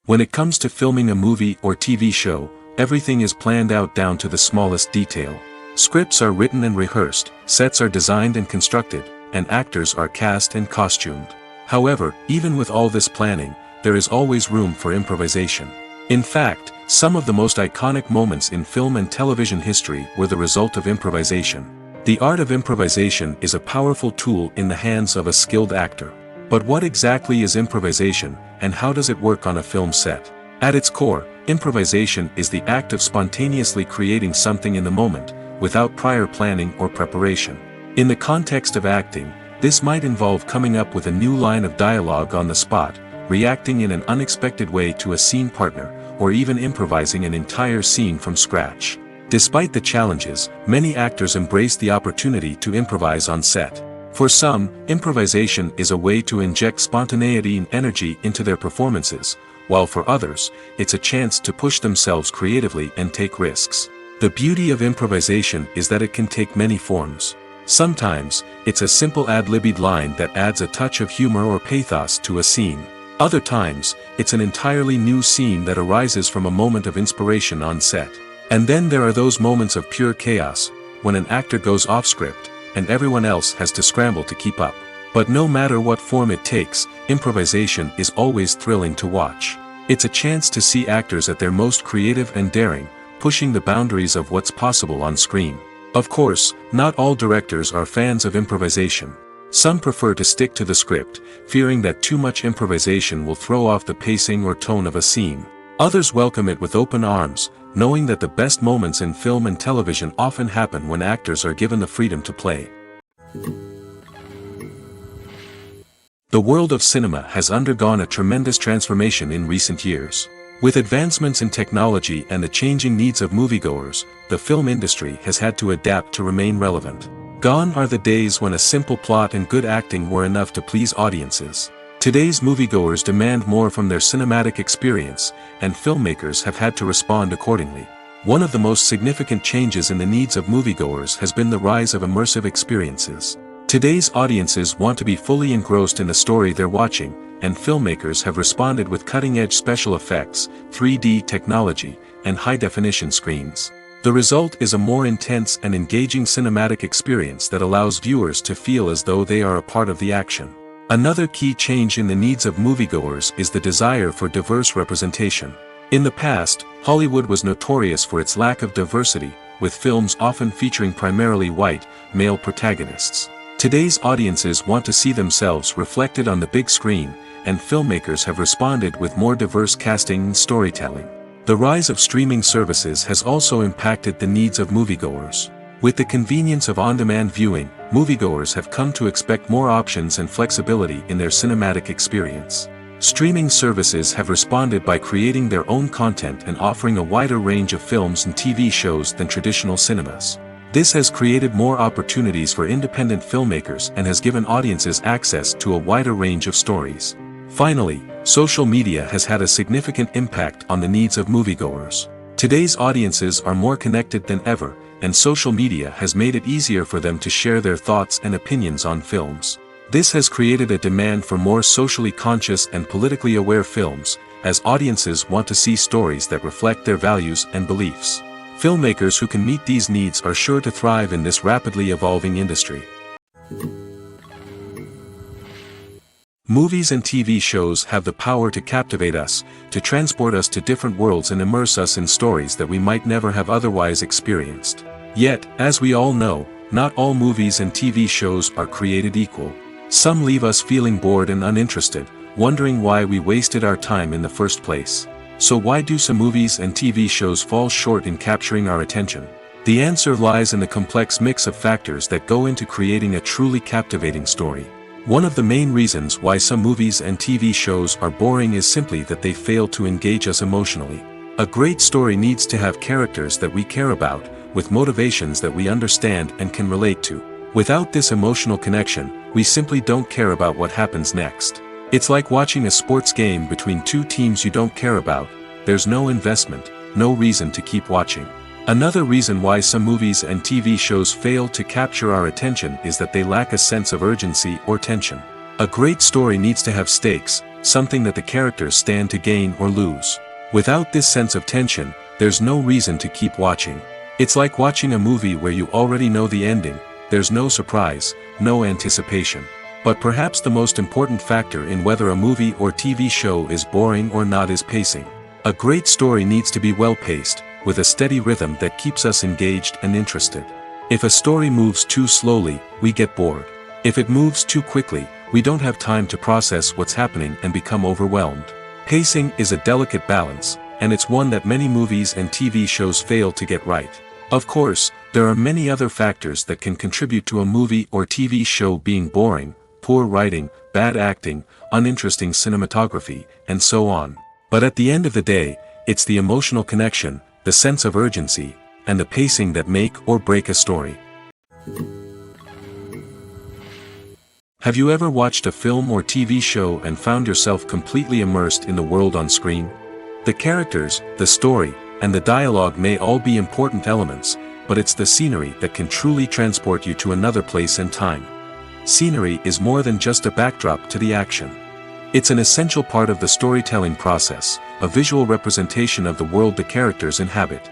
S1: When it comes to filming a movie or TV show, everything is planned out down to the smallest detail. Scripts are written and rehearsed, sets are designed and constructed, and actors are cast and costumed. However, even with all this planning, there is always room for improvisation. In fact, some of the most iconic moments in film and television history were the result of improvisation. The art of improvisation is a powerful tool in the hands of a skilled actor. But what exactly is improvisation, and how does it work on a film set? At its core, improvisation is the act of spontaneously creating something in the moment, without prior planning or preparation. In the context of acting, this might involve coming up with a new line of dialogue on the spot, reacting in an unexpected way to a scene partner, or even improvising an entire scene from scratch. Despite the challenges, many actors embrace the opportunity to improvise on set. For some, improvisation is a way to inject spontaneity and energy into their performances, while for others, it's a chance to push themselves creatively and take risks. The beauty of improvisation is that it can take many forms. Sometimes, it's a simple ad-libbed line that adds a touch of humor or pathos to a scene. Other times, it's an entirely new scene that arises from a moment of inspiration on set. And then there are those moments of pure chaos, when an actor goes off script, and everyone else has to scramble to keep up. But no matter what form it takes, improvisation is always thrilling to watch. It's a chance to see actors at their most creative and daring, pushing the boundaries of what's possible on screen. Of course, not all directors are fans of improvisation. Some prefer to stick to the script, fearing that too much improvisation will throw off the pacing or tone of a scene. Others welcome it with open arms, knowing that the best moments in film and television often happen when actors are given the freedom to play. The world of cinema has undergone a tremendous transformation in recent years. With advancements in technology and the changing needs of moviegoers, the film industry has had to adapt to remain relevant. Gone are the days when a simple plot and good acting were enough to please audiences. Today's moviegoers demand more from their cinematic experience, and filmmakers have had to respond accordingly. One of the most significant changes in the needs of moviegoers has been the rise of immersive experiences. Today's audiences want to be fully engrossed in the story they're watching, and filmmakers have responded with cutting-edge special effects, 3D technology, and high-definition screens. The result is a more intense and engaging cinematic experience that allows viewers to feel as though they are a part of the action. Another key change in the needs of moviegoers is the desire for diverse representation. In the past, Hollywood was notorious for its lack of diversity, with films often featuring primarily white, male protagonists. Today's audiences want to see themselves reflected on the big screen, and filmmakers have responded with more diverse casting and storytelling. The rise of streaming services has also impacted the needs of moviegoers. With the convenience of on-demand viewing, moviegoers have come to expect more options and flexibility in their cinematic experience. Streaming services have responded by creating their own content and offering a wider range of films and TV shows than traditional cinemas. This has created more opportunities for independent filmmakers and has given audiences access to a wider range of stories. Finally, social media has had a significant impact on the needs of moviegoers. Today's audiences are more connected than ever, and social media has made it easier for them to share their thoughts and opinions on films. This has created a demand for more socially conscious and politically aware films, as audiences want to see stories that reflect their values and beliefs. Filmmakers who can meet these needs are sure to thrive in this rapidly evolving industry. Movies and TV shows have the power to captivate us, to transport us to different worlds and immerse us in stories that we might never have otherwise experienced. Yet, as we all know, not all movies and TV shows are created equal. Some leave us feeling bored and uninterested, wondering why we wasted our time in the first place. So why do some movies and TV shows fall short in capturing our attention? The answer lies in the complex mix of factors that go into creating a truly captivating story. One of the main reasons why some movies and TV shows are boring is simply that they fail to engage us emotionally. A great story needs to have characters that we care about, with motivations that we understand and can relate to. Without this emotional connection, we simply don't care about what happens next. It's like watching a sports game between two teams you don't care about. There's no investment, no reason to keep watching. Another reason why some movies and TV shows fail to capture our attention is that they lack a sense of urgency or tension. A great story needs to have stakes, something that the characters stand to gain or lose. Without this sense of tension, there's no reason to keep watching. It's like watching a movie where you already know the ending. There's no surprise, no anticipation. But perhaps the most important factor in whether a movie or TV show is boring or not is pacing. A great story needs to be well-paced, with a steady rhythm that keeps us engaged and interested. If a story moves too slowly, we get bored. If it moves too quickly, we don't have time to process what's happening and become overwhelmed. Pacing is a delicate balance, and it's one that many movies and TV shows fail to get right. Of course, there are many other factors that can contribute to a movie or TV show being boring: poor writing, bad acting, uninteresting cinematography, and so on. But at the end of the day, it's the emotional connection, the sense of urgency, and the pacing that make or break a story. Have you ever watched a film or TV show and found yourself completely immersed in the world on screen? The characters, the story, and the dialogue may all be important elements, but it's the scenery that can truly transport you to another place and time. Scenery is more than just a backdrop to the action. It's an essential part of the storytelling process, a visual representation of the world the characters inhabit.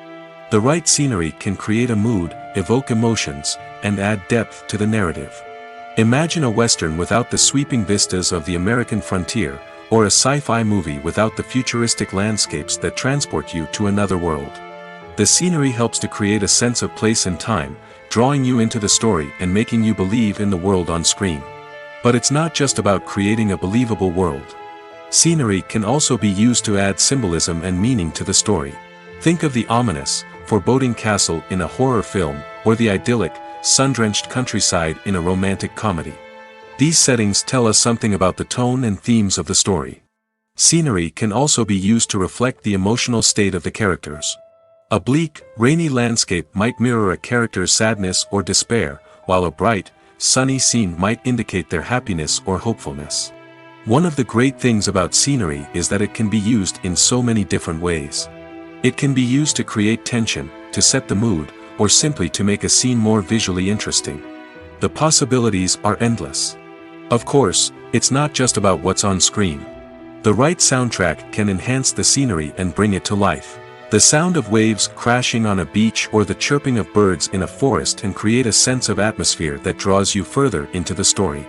S1: The right scenery can create a mood, evoke emotions, and add depth to the narrative. Imagine a Western without the sweeping vistas of the American frontier, or a sci-fi movie without the futuristic landscapes that transport you to another world. The scenery helps to create a sense of place and time, drawing you into the story and making you believe in the world on screen. But it's not just about creating a believable world. Scenery can also be used to add symbolism and meaning to the story. Think of the ominous, foreboding castle in a horror film, or the idyllic, sun-drenched countryside in a romantic comedy. These settings tell us something about the tone and themes of the story. Scenery can also be used to reflect the emotional state of the characters. A bleak, rainy landscape might mirror a character's sadness or despair, while a bright, sunny scene might indicate their happiness or hopefulness. One of the great things about scenery is that it can be used in so many different ways. It can be used to create tension, to set the mood, or simply to make a scene more visually interesting. The possibilities are endless. Of course, it's not just about what's on screen. The right soundtrack can enhance the scenery and bring it to life. The sound of waves crashing on a beach or the chirping of birds in a forest can create a sense of atmosphere that draws you further into the story.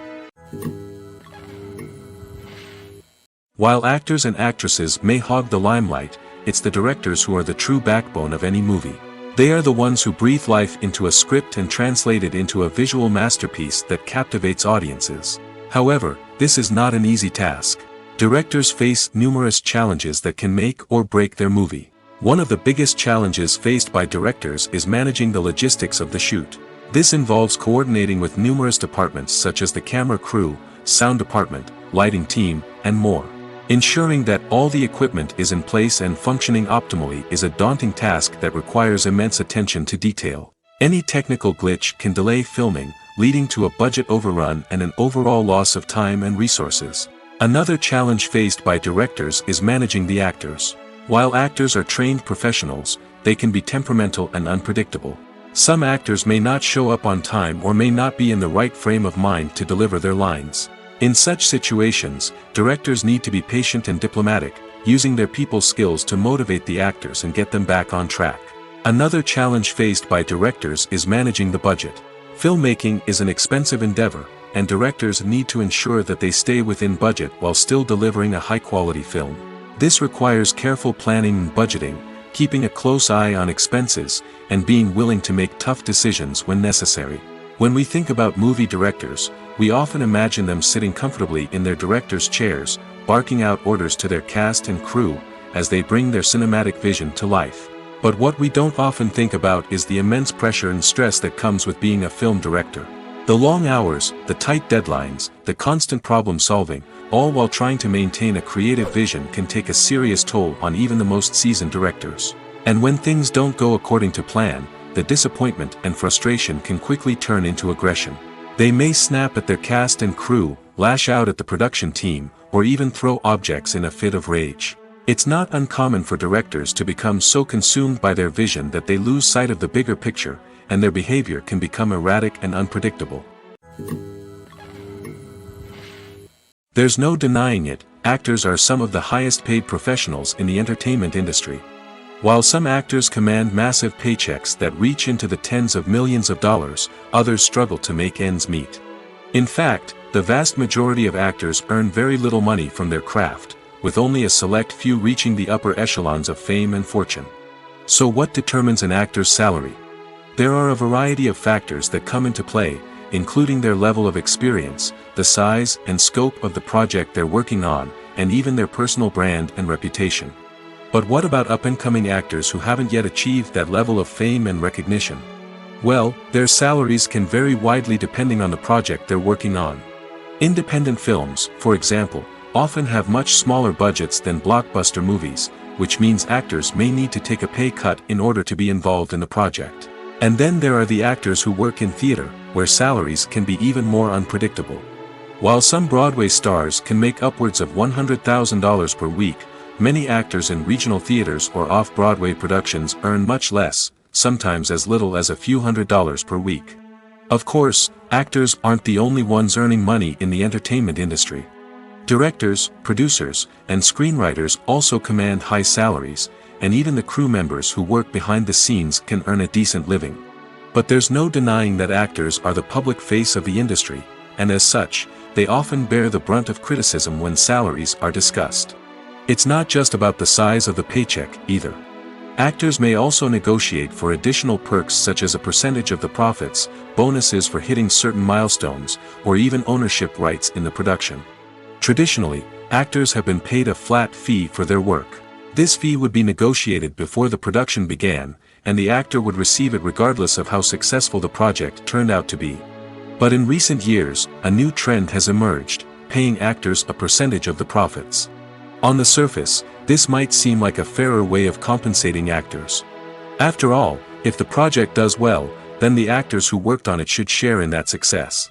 S1: While actors and actresses may hog the limelight, it's the directors who are the true backbone of any movie. They are the ones who breathe life into a script and translate it into a visual masterpiece that captivates audiences. However, this is not an easy task. Directors face numerous challenges that can make or break their movie. One of the biggest challenges faced by directors is managing the logistics of the shoot. This involves coordinating with numerous departments such as the camera crew, sound department, lighting team, and more. Ensuring that all the equipment is in place and functioning optimally is a daunting task that requires immense attention to detail. Any technical glitch can delay filming, leading to a budget overrun and an overall loss of time and resources. Another challenge faced by directors is managing the actors. While actors are trained professionals, they can be temperamental and unpredictable. Some actors may not show up on time or may not be in the right frame of mind to deliver their lines. In such situations, directors need to be patient and diplomatic, using their people skills to motivate the actors and get them back on track. Another challenge faced by directors is managing the budget. Filmmaking is an expensive endeavor, and directors need to ensure that they stay within budget while still delivering a high-quality film. This requires careful planning and budgeting, keeping a close eye on expenses, and being willing to make tough decisions when necessary. When we think about movie directors, we often imagine them sitting comfortably in their director's chairs, barking out orders to their cast and crew, as they bring their cinematic vision to life. But what we don't often think about is the immense pressure and stress that comes with being a film director. The long hours, the tight deadlines, the constant problem solving, all while trying to maintain a creative vision can take a serious toll on even the most seasoned directors. And when things don't go according to plan, the disappointment and frustration can quickly turn into aggression. They may snap at their cast and crew, lash out at the production team, or even throw objects in a fit of rage. It's not uncommon for directors to become so consumed by their vision that they lose sight of the bigger picture, and their behavior can become erratic and unpredictable. There's no denying it, actors are some of the highest paid professionals in the entertainment industry. While some actors command massive paychecks that reach into the tens of millions of dollars, others struggle to make ends meet. In fact, the vast majority of actors earn very little money from their craft, with only a select few reaching the upper echelons of fame and fortune. So what determines an actor's salary? There are a variety of factors that come into play, including their level of experience, the size and scope of the project they're working on, and even their personal brand and reputation. But what about up-and-coming actors who haven't yet achieved that level of fame and recognition? Well, their salaries can vary widely depending on the project they're working on. Independent films, for example, often have much smaller budgets than blockbuster movies, which means actors may need to take a pay cut in order to be involved in the project. And then there are the actors who work in theater, where salaries can be even more unpredictable. While some Broadway stars can make upwards of $100,000 per week, many actors in regional theaters or off-Broadway productions earn much less, sometimes as little as a few $100s per week. Of course, actors aren't the only ones earning money in the entertainment industry. Directors, producers, and screenwriters also command high salaries, and even the crew members who work behind the scenes can earn a decent living. But there's no denying that actors are the public face of the industry, and as such, they often bear the brunt of criticism when salaries are discussed. It's not just about the size of the paycheck, either. Actors may also negotiate for additional perks such as a percentage of the profits, bonuses for hitting certain milestones, or even ownership rights in the production. Traditionally, actors have been paid a flat fee for their work. This fee would be negotiated before the production began, and the actor would receive it regardless of how successful the project turned out to be. But in recent years, a new trend has emerged, paying actors a percentage of the profits. On the surface, this might seem like a fairer way of compensating actors. After all, if the project does well, then the actors who worked on it should share in that success.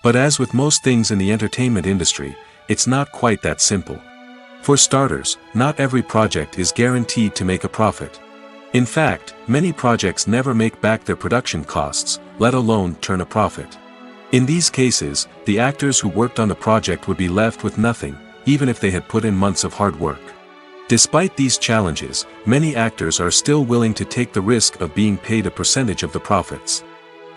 S1: But as with most things in the entertainment industry, it's not quite that simple. For starters, not every project is guaranteed to make a profit. In fact, many projects never make back their production costs, let alone turn a profit. In these cases, the actors who worked on the project would be left with nothing, even if they had put in months of hard work. Despite these challenges, many actors are still willing to take the risk of being paid a percentage of the profits.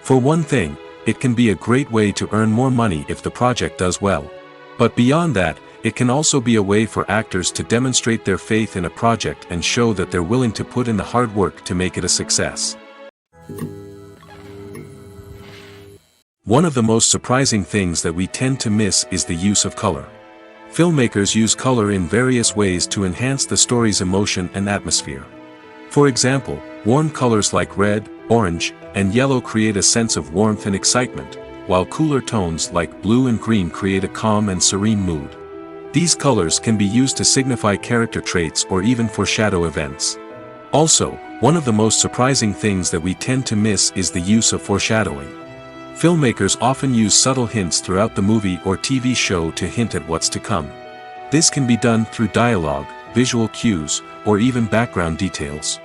S1: For one thing, it can be a great way to earn more money if the project does well. But beyond that, it can also be a way for actors to demonstrate their faith in a project and show that they're willing to put in the hard work to make it a success. One of the most surprising things that we tend to miss is the use of color. Filmmakers use color in various ways to enhance the story's emotion and atmosphere. For example, warm colors like red, orange, and yellow create a sense of warmth and excitement, while cooler tones like blue and green create a calm and serene mood. These colors can be used to signify character traits or even foreshadow events. Also, one of the most surprising things that we tend to miss is the use of foreshadowing. Filmmakers often use subtle hints throughout the movie or TV show to hint at what's to come. This can be done through dialogue, visual cues, or even background details.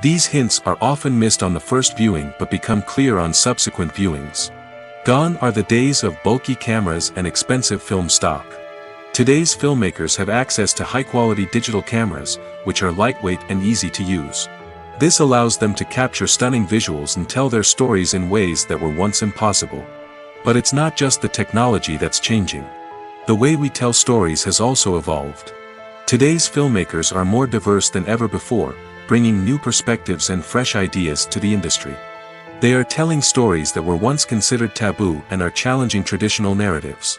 S1: These hints are often missed on the first viewing but become clear on subsequent viewings. Gone are the days of bulky cameras and expensive film stock. Today's filmmakers have access to high-quality digital cameras, which are lightweight and easy to use. This allows them to capture stunning visuals and tell their stories in ways that were once impossible. But it's not just the technology that's changing. The way we tell stories has also evolved. Today's filmmakers are more diverse than ever before, bringing new perspectives and fresh ideas to the industry. They are telling stories that were once considered taboo and are challenging traditional narratives.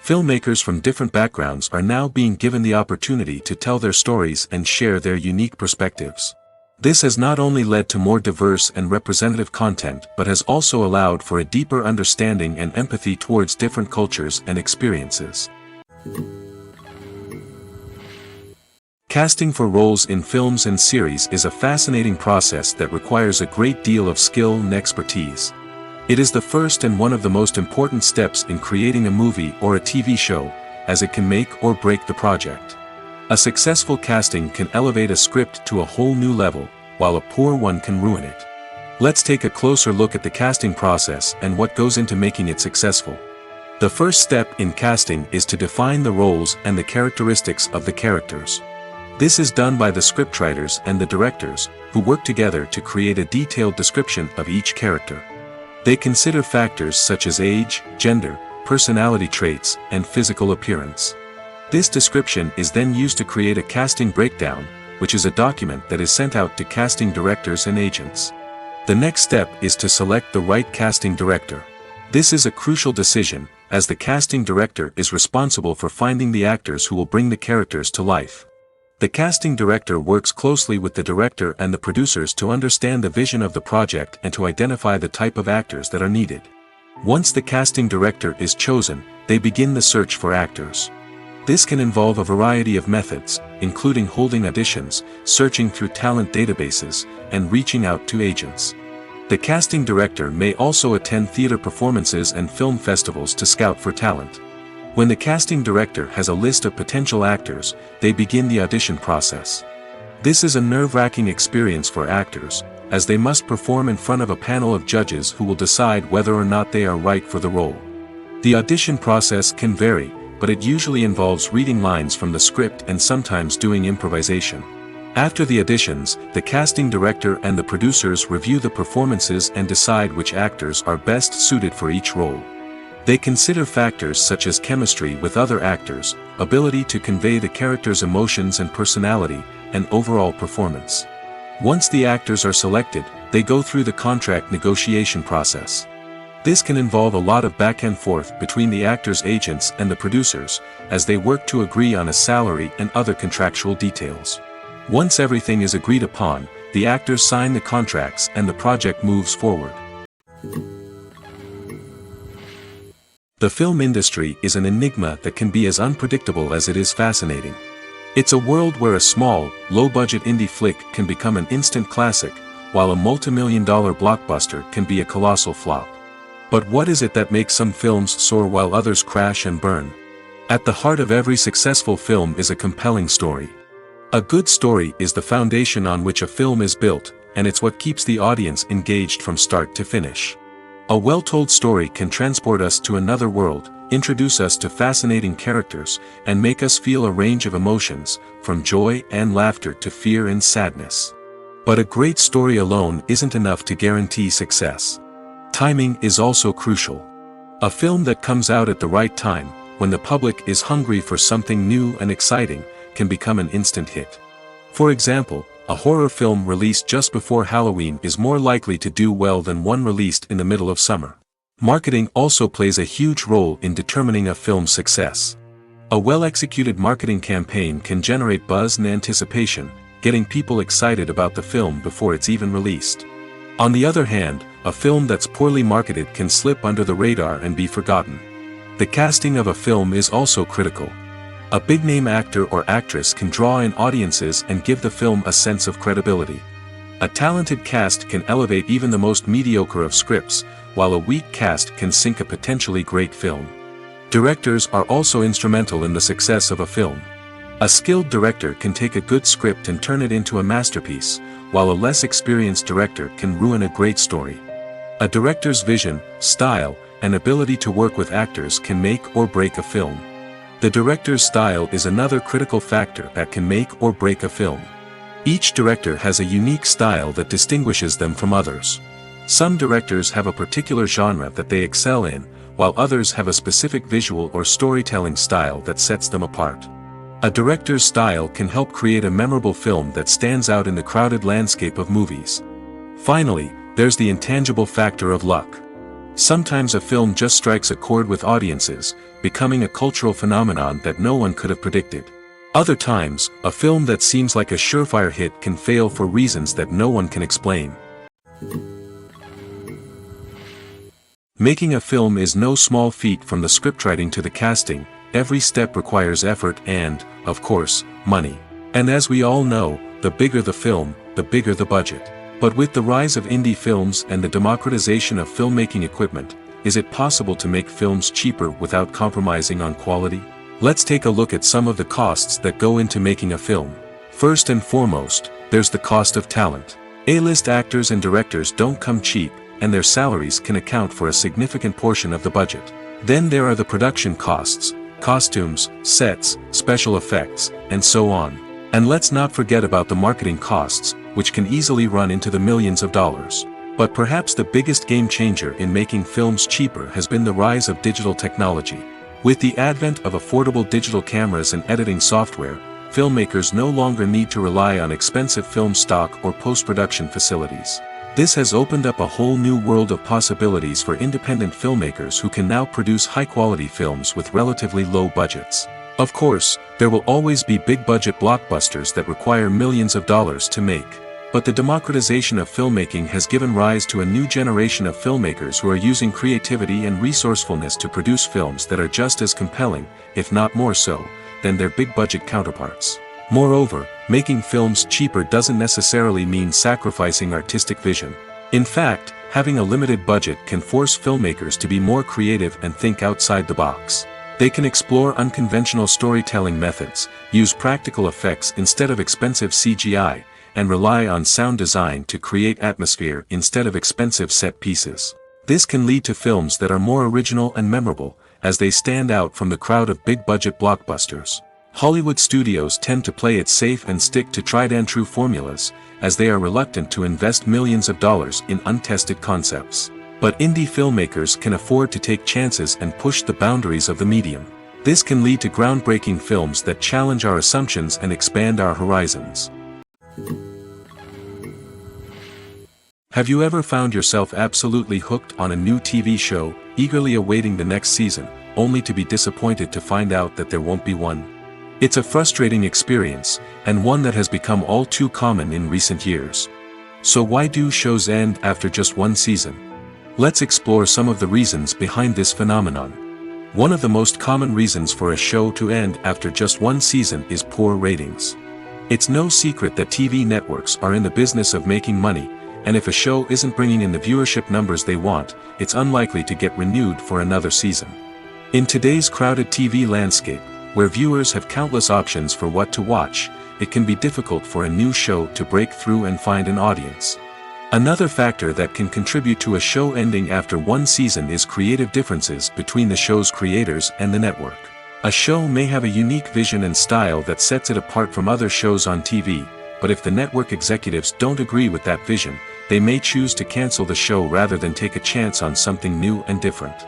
S1: Filmmakers from different backgrounds are now being given the opportunity to tell their stories and share their unique perspectives. This has not only led to more diverse and representative content but has also allowed for a deeper understanding and empathy towards different cultures and experiences. Casting for roles in films and series is a fascinating process that requires a great deal of skill and expertise. It is the first and one of the most important steps in creating a movie or a TV show, as it can make or break the project. A successful casting can elevate a script to a whole new level, while a poor one can ruin it. Let's take a closer look at the casting process and what goes into making it successful. The first step in casting is to define the roles and the characteristics of the characters. This is done by the scriptwriters and the directors, who work together to create a detailed description of each character. They consider factors such as age, gender, personality traits, and physical appearance. This description is then used to create a casting breakdown, which is a document that is sent out to casting directors and agents. The next step is to select the right casting director. This is a crucial decision, as the casting director is responsible for finding the actors who will bring the characters to life. The casting director works closely with the director and the producers to understand the vision of the project and to identify the type of actors that are needed. Once the casting director is chosen, they begin the search for actors. This can involve a variety of methods, including holding auditions, searching through talent databases, and reaching out to agents. The casting director may also attend theater performances and film festivals to scout for talent. When the casting director has a list of potential actors, they begin the audition process. This is a nerve-wracking experience for actors, as they must perform in front of a panel of judges who will decide whether or not they are right for the role. The audition process can vary, but it usually involves reading lines from the script and sometimes doing improvisation. After the auditions, the casting director and the producers review the performances and decide which actors are best suited for each role. They consider factors such as chemistry with other actors, ability to convey the character's emotions and personality, and overall performance. Once the actors are selected, they go through the contract negotiation process. This can involve a lot of back and forth between the actors' agents and the producers, as they work to agree on a salary and other contractual details. Once everything is agreed upon, the actors sign the contracts and the project moves forward. The film industry is an enigma that can be as unpredictable as it is fascinating. It's a world where a small, low-budget indie flick can become an instant classic, while a multi-million-dollar blockbuster can be a colossal flop. But what is it that makes some films soar while others crash and burn? At the heart of every successful film is a compelling story. A good story is the foundation on which a film is built, and it's what keeps the audience engaged from start to finish. A well-told story can transport us to another world, introduce us to fascinating characters, and make us feel a range of emotions, from joy and laughter to fear and sadness. But a great story alone isn't enough to guarantee success. Timing is also crucial. A film that comes out at the right time, when the public is hungry for something new and exciting, can become an instant hit. For example, a horror film released just before Halloween is more likely to do well than one released in the middle of summer. Marketing also plays a huge role in determining a film's success. A well-executed marketing campaign can generate buzz and anticipation, getting people excited about the film before it's even released. On the other hand, a film that's poorly marketed can slip under the radar and be forgotten. The casting of a film is also critical. A big-name actor or actress can draw in audiences and give the film a sense of credibility. A talented cast can elevate even the most mediocre of scripts, while a weak cast can sink a potentially great film. Directors are also instrumental in the success of a film. A skilled director can take a good script and turn it into a masterpiece, while a less experienced director can ruin a great story. A director's vision, style, and ability to work with actors can make or break a film. The director's style is another critical factor that can make or break a film. Each director has a unique style that distinguishes them from others. Some directors have a particular genre that they excel in, while others have a specific visual or storytelling style that sets them apart. A director's style can help create a memorable film that stands out in the crowded landscape of movies. Finally, there's the intangible factor of luck. Sometimes a film just strikes a chord with audiences, becoming a cultural phenomenon that no one could have predicted. Other times, a film that seems like a surefire hit can fail for reasons that no one can explain. Making a film is no small feat. From the scriptwriting to the casting, every step requires effort and, of course, money. And as we all know, the bigger the film, the bigger the budget. But with the rise of indie films and the democratization of filmmaking equipment, is it possible to make films cheaper without compromising on quality? Let's take a look at some of the costs that go into making a film. First and foremost, there's the cost of talent. A-list actors and directors don't come cheap, and their salaries can account for a significant portion of the budget. Then there are the production costs, costumes, sets, special effects, and so on. And let's not forget about the marketing costs, which can easily run into the millions of dollars. But perhaps the biggest game changer in making films cheaper has been the rise of digital technology. With the advent of affordable digital cameras and editing software, filmmakers no longer need to rely on expensive film stock or post-production facilities. This has opened up a whole new world of possibilities for independent filmmakers who can now produce high-quality films with relatively low budgets. Of course, there will always be big-budget blockbusters that require millions of dollars to make. But the democratization of filmmaking has given rise to a new generation of filmmakers who are using creativity and resourcefulness to produce films that are just as compelling, if not more so, than their big-budget counterparts. Moreover, making films cheaper doesn't necessarily mean sacrificing artistic vision. In fact, having a limited budget can force filmmakers to be more creative and think outside the box. They can explore unconventional storytelling methods, use practical effects instead of expensive CGI, and rely on sound design to create atmosphere instead of expensive set pieces. This can lead to films that are more original and memorable, as they stand out from the crowd of big-budget blockbusters. Hollywood studios tend to play it safe and stick to tried-and-true formulas, as they are reluctant to invest millions of dollars in untested concepts. But indie filmmakers can afford to take chances and push the boundaries of the medium. This can lead to groundbreaking films that challenge our assumptions and expand our horizons. Have you ever found yourself absolutely hooked on a new TV show, eagerly awaiting the next season, only to be disappointed to find out that there won't be one? It's a frustrating experience, and one that has become all too common in recent years. So why do shows end after just one season? Let's explore some of the reasons behind this phenomenon. One of the most common reasons for a show to end after just one season is poor ratings. It's no secret that TV networks are in the business of making money, and if a show isn't bringing in the viewership numbers they want, it's unlikely to get renewed for another season. In today's crowded TV landscape, where viewers have countless options for what to watch, it can be difficult for a new show to break through and find an audience. Another factor that can contribute to a show ending after one season is creative differences between the show's creators and the network. A show may have a unique vision and style that sets it apart from other shows on TV, but if the network executives don't agree with that vision, they may choose to cancel the show rather than take a chance on something new and different.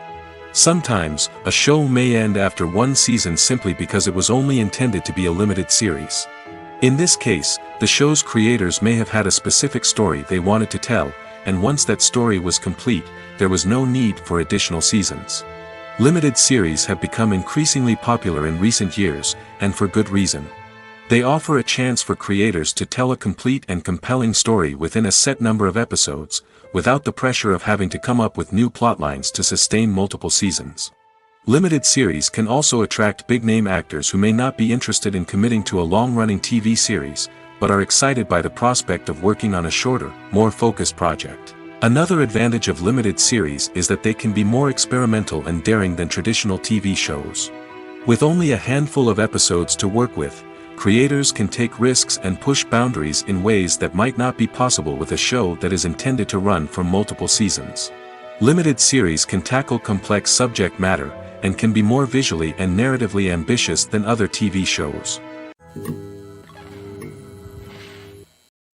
S1: Sometimes, a show may end after one season simply because it was only intended to be a limited series. In this case, the show's creators may have had a specific story they wanted to tell, and once that story was complete, there was no need for additional seasons. Limited series have become increasingly popular in recent years, and for good reason. They offer a chance for creators to tell a complete and compelling story within a set number of episodes, without the pressure of having to come up with new plotlines to sustain multiple seasons. Limited series can also attract big-name actors who may not be interested in committing to a long-running TV series, but are excited by the prospect of working on a shorter, more focused project. Another advantage of limited series is that they can be more experimental and daring than traditional TV shows. With only a handful of episodes to work with, creators can take risks and push boundaries in ways that might not be possible with a show that is intended to run for multiple seasons. Limited series can tackle complex subject matter, and can be more visually and narratively ambitious than other TV shows.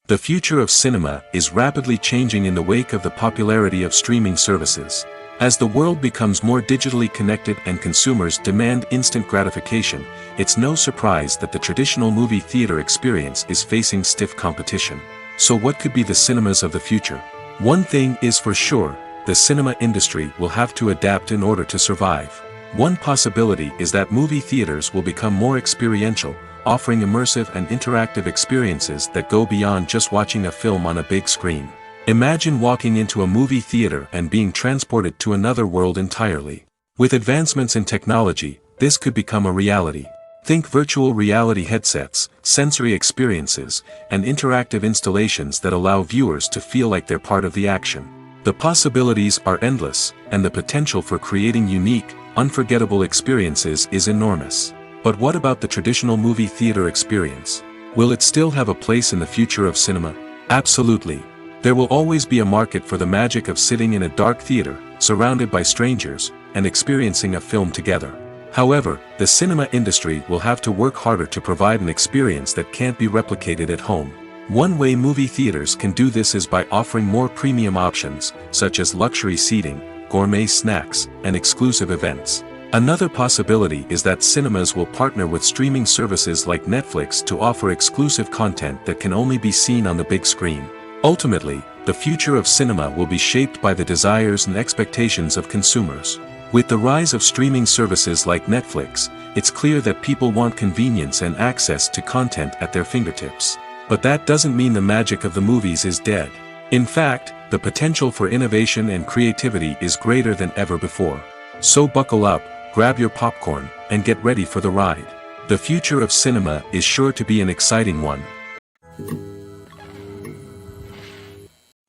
S1: The future of cinema is rapidly changing in the wake of the popularity of streaming services. As the world becomes more digitally connected and consumers demand instant gratification, it's no surprise that the traditional movie theater experience is facing stiff competition. So what could be the cinemas of the future? One thing is for sure, the cinema industry will have to adapt in order to survive. One possibility is that movie theaters will become more experiential, offering immersive and interactive experiences that go beyond just watching a film on a big screen. Imagine walking into a movie theater and being transported to another world entirely. With advancements in technology, this could become a reality. Think virtual reality headsets, sensory experiences, and interactive installations that allow viewers to feel like they're part of the action. The possibilities are endless, and the potential for creating unique, unforgettable experiences is enormous. But what about the traditional movie theater experience? Will it still have a place in the future of cinema? Absolutely. There will always be a market for the magic of sitting in a dark theater, surrounded by strangers, and experiencing a film together. However, the cinema industry will have to work harder to provide an experience that can't be replicated at home. One way movie theaters can do this is by offering more premium options, such as luxury seating, gourmet snacks, and exclusive events. Another possibility is that cinemas will partner with streaming services like Netflix to offer exclusive content that can only be seen on the big screen. Ultimately, the future of cinema will be shaped by the desires and expectations of consumers. With the rise of streaming services like Netflix, it's clear that people want convenience and access to content at their fingertips. But that doesn't mean the magic of the movies is dead. In fact, the potential for innovation and creativity is greater than ever before. So buckle up, grab your popcorn, and get ready for the ride. The future of cinema is sure to be an exciting one.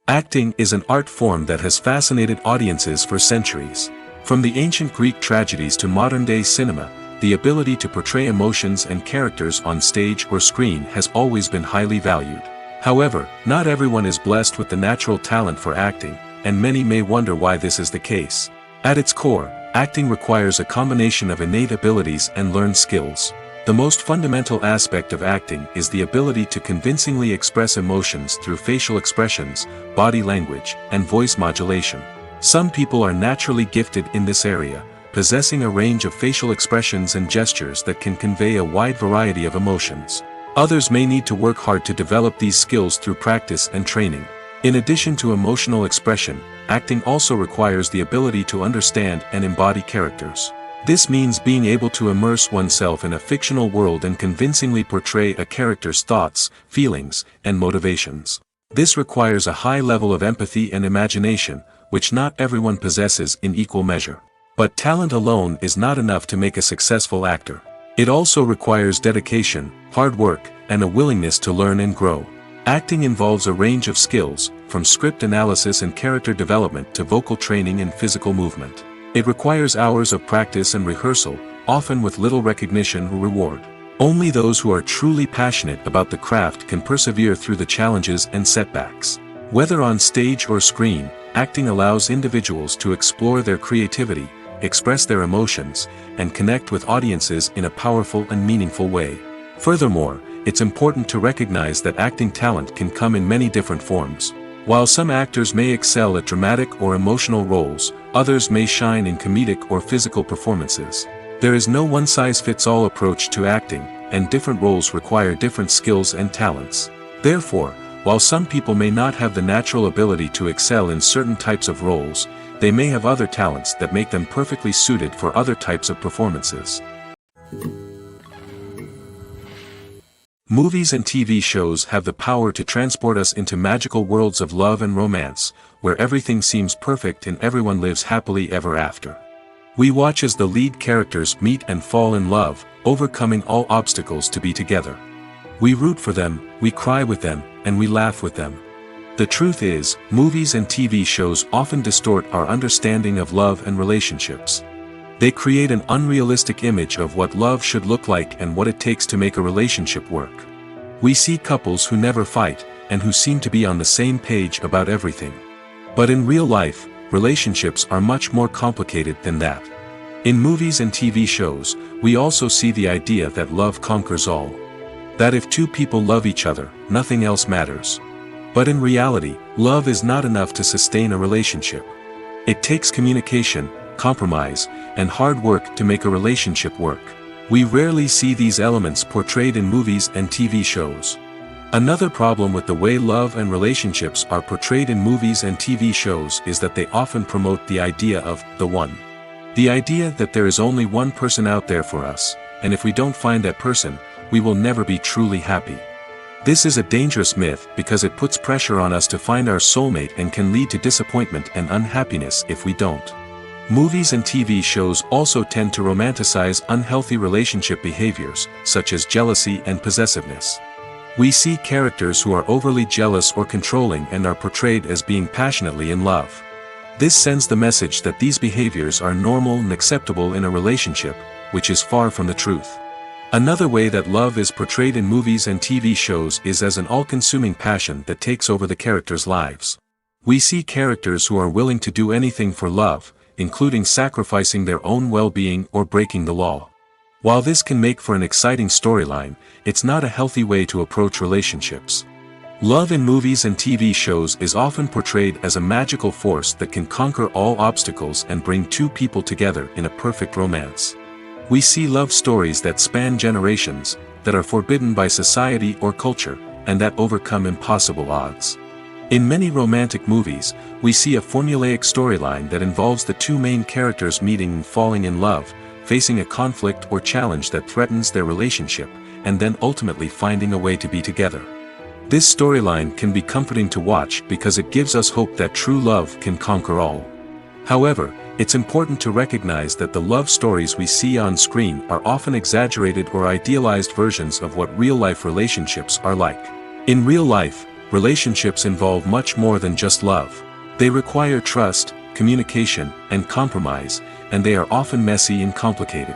S1: Acting is an art form that has fascinated audiences for centuries. From the ancient Greek tragedies to modern-day cinema, the ability to portray emotions and characters on stage or screen has always been highly valued. However, not everyone is blessed with the natural talent for acting, and many may wonder why this is the case. At its core, acting requires a combination of innate abilities and learned skills. The most fundamental aspect of acting is the ability to convincingly express emotions through facial expressions, body language, and voice modulation. Some people are naturally gifted in this area, possessing a range of facial expressions and gestures that can convey a wide variety of emotions. Others may need to work hard to develop these skills through practice and training. In addition to emotional expression, acting also requires the ability to understand and embody characters. This means being able to immerse oneself in a fictional world and convincingly portray a character's thoughts, feelings, and motivations. This requires a high level of empathy and imagination, which not everyone possesses in equal measure. But talent alone is not enough to make a successful actor. It also requires dedication, hard work, and a willingness to learn and grow. Acting involves a range of skills, from script analysis and character development to vocal training and physical movement. It requires hours of practice and rehearsal, often with little recognition or reward. Only those who are truly passionate about the craft can persevere through the challenges and setbacks. Whether on stage or screen, acting allows individuals to explore their creativity, express their emotions, and connect with audiences in a powerful and meaningful way. Furthermore, it's important to recognize that acting talent can come in many different forms. While some actors may excel at dramatic or emotional roles, others may shine in comedic or physical performances. There is no one-size-fits-all approach to acting, and different roles require different skills and talents. Therefore, while some people may not have the natural ability to excel in certain types of roles, they may have other talents that make them perfectly suited for other types of performances. Movies and TV shows have the power to transport us into magical worlds of love and romance, where everything seems perfect and everyone lives happily ever after. We watch as the lead characters meet and fall in love, overcoming all obstacles to be together. We root for them, we cry with them, and we laugh with them. The truth is, movies and TV shows often distort our understanding of love and relationships. They create an unrealistic image of what love should look like and what it takes to make a relationship work. We see couples who never fight, and who seem to be on the same page about everything. But in real life, relationships are much more complicated than that. In movies and TV shows, we also see the idea that love conquers all. That if two people love each other, nothing else matters. But in reality, love is not enough to sustain a relationship. It takes communication, compromise, and hard work to make a relationship work. We rarely see these elements portrayed in movies and TV shows. Another problem with the way love and relationships are portrayed in movies and TV shows is that they often promote the idea of the one. The idea that there is only one person out there for us, and if we don't find that person, we will never be truly happy. This is a dangerous myth because it puts pressure on us to find our soulmate and can lead to disappointment and unhappiness if we don't. Movies and TV shows also tend to romanticize unhealthy relationship behaviors, such as jealousy and possessiveness. We see characters who are overly jealous or controlling and are portrayed as being passionately in love. This sends the message that these behaviors are normal and acceptable in a relationship, which is far from the truth. Another way that love is portrayed in movies and TV shows is as an all-consuming passion that takes over the characters' lives. We see characters who are willing to do anything for love, including sacrificing their own well-being or breaking the law. While this can make for an exciting storyline, it's not a healthy way to approach relationships. Love in movies and TV shows is often portrayed as a magical force that can conquer all obstacles and bring two people together in a perfect romance. We see love stories that span generations, that are forbidden by society or culture, and that overcome impossible odds. In many romantic movies, we see a formulaic storyline that involves the two main characters meeting and falling in love, facing a conflict or challenge that threatens their relationship, and then ultimately finding a way to be together. This storyline can be comforting to watch because it gives us hope that true love can conquer all. However, it's important to recognize that the love stories we see on screen are often exaggerated or idealized versions of what real-life relationships are like. In real life, relationships involve much more than just love. They require trust, communication, and compromise, and they are often messy and complicated.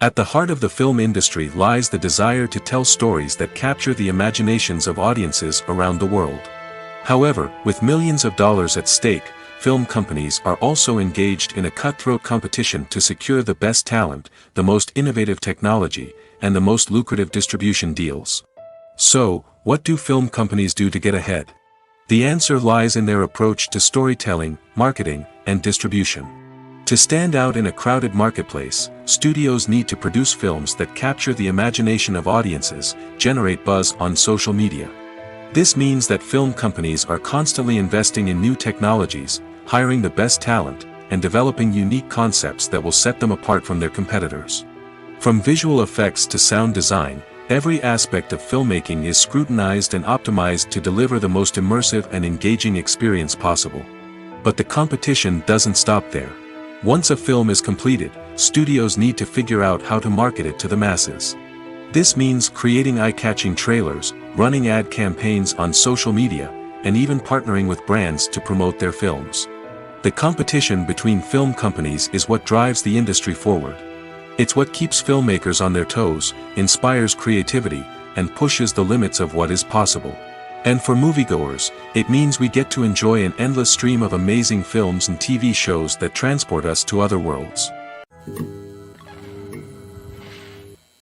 S1: At the heart of the film industry lies the desire to tell stories that capture the imaginations of audiences around the world. However, with millions of dollars at stake, film companies are also engaged in a cutthroat competition to secure the best talent, the most innovative technology, and the most lucrative distribution deals. So, what do film companies do to get ahead? The answer lies in their approach to storytelling, marketing, and distribution. To stand out in a crowded marketplace, studios need to produce films that capture the imagination of audiences, generate buzz on social media. This means that film companies are constantly investing in new technologies, hiring the best talent, and developing unique concepts that will set them apart from their competitors. From visual effects to sound design, every aspect of filmmaking is scrutinized and optimized to deliver the most immersive and engaging experience possible. But the competition doesn't stop there. Once a film is completed, studios need to figure out how to market it to the masses. This means creating eye-catching trailers, running ad campaigns on social media, and even partnering with brands to promote their films. The competition between film companies is what drives the industry forward. It's what keeps filmmakers on their toes, inspires creativity, and pushes the limits of what is possible. And for moviegoers, it means we get to enjoy an endless stream of amazing films and TV shows that transport us to other worlds.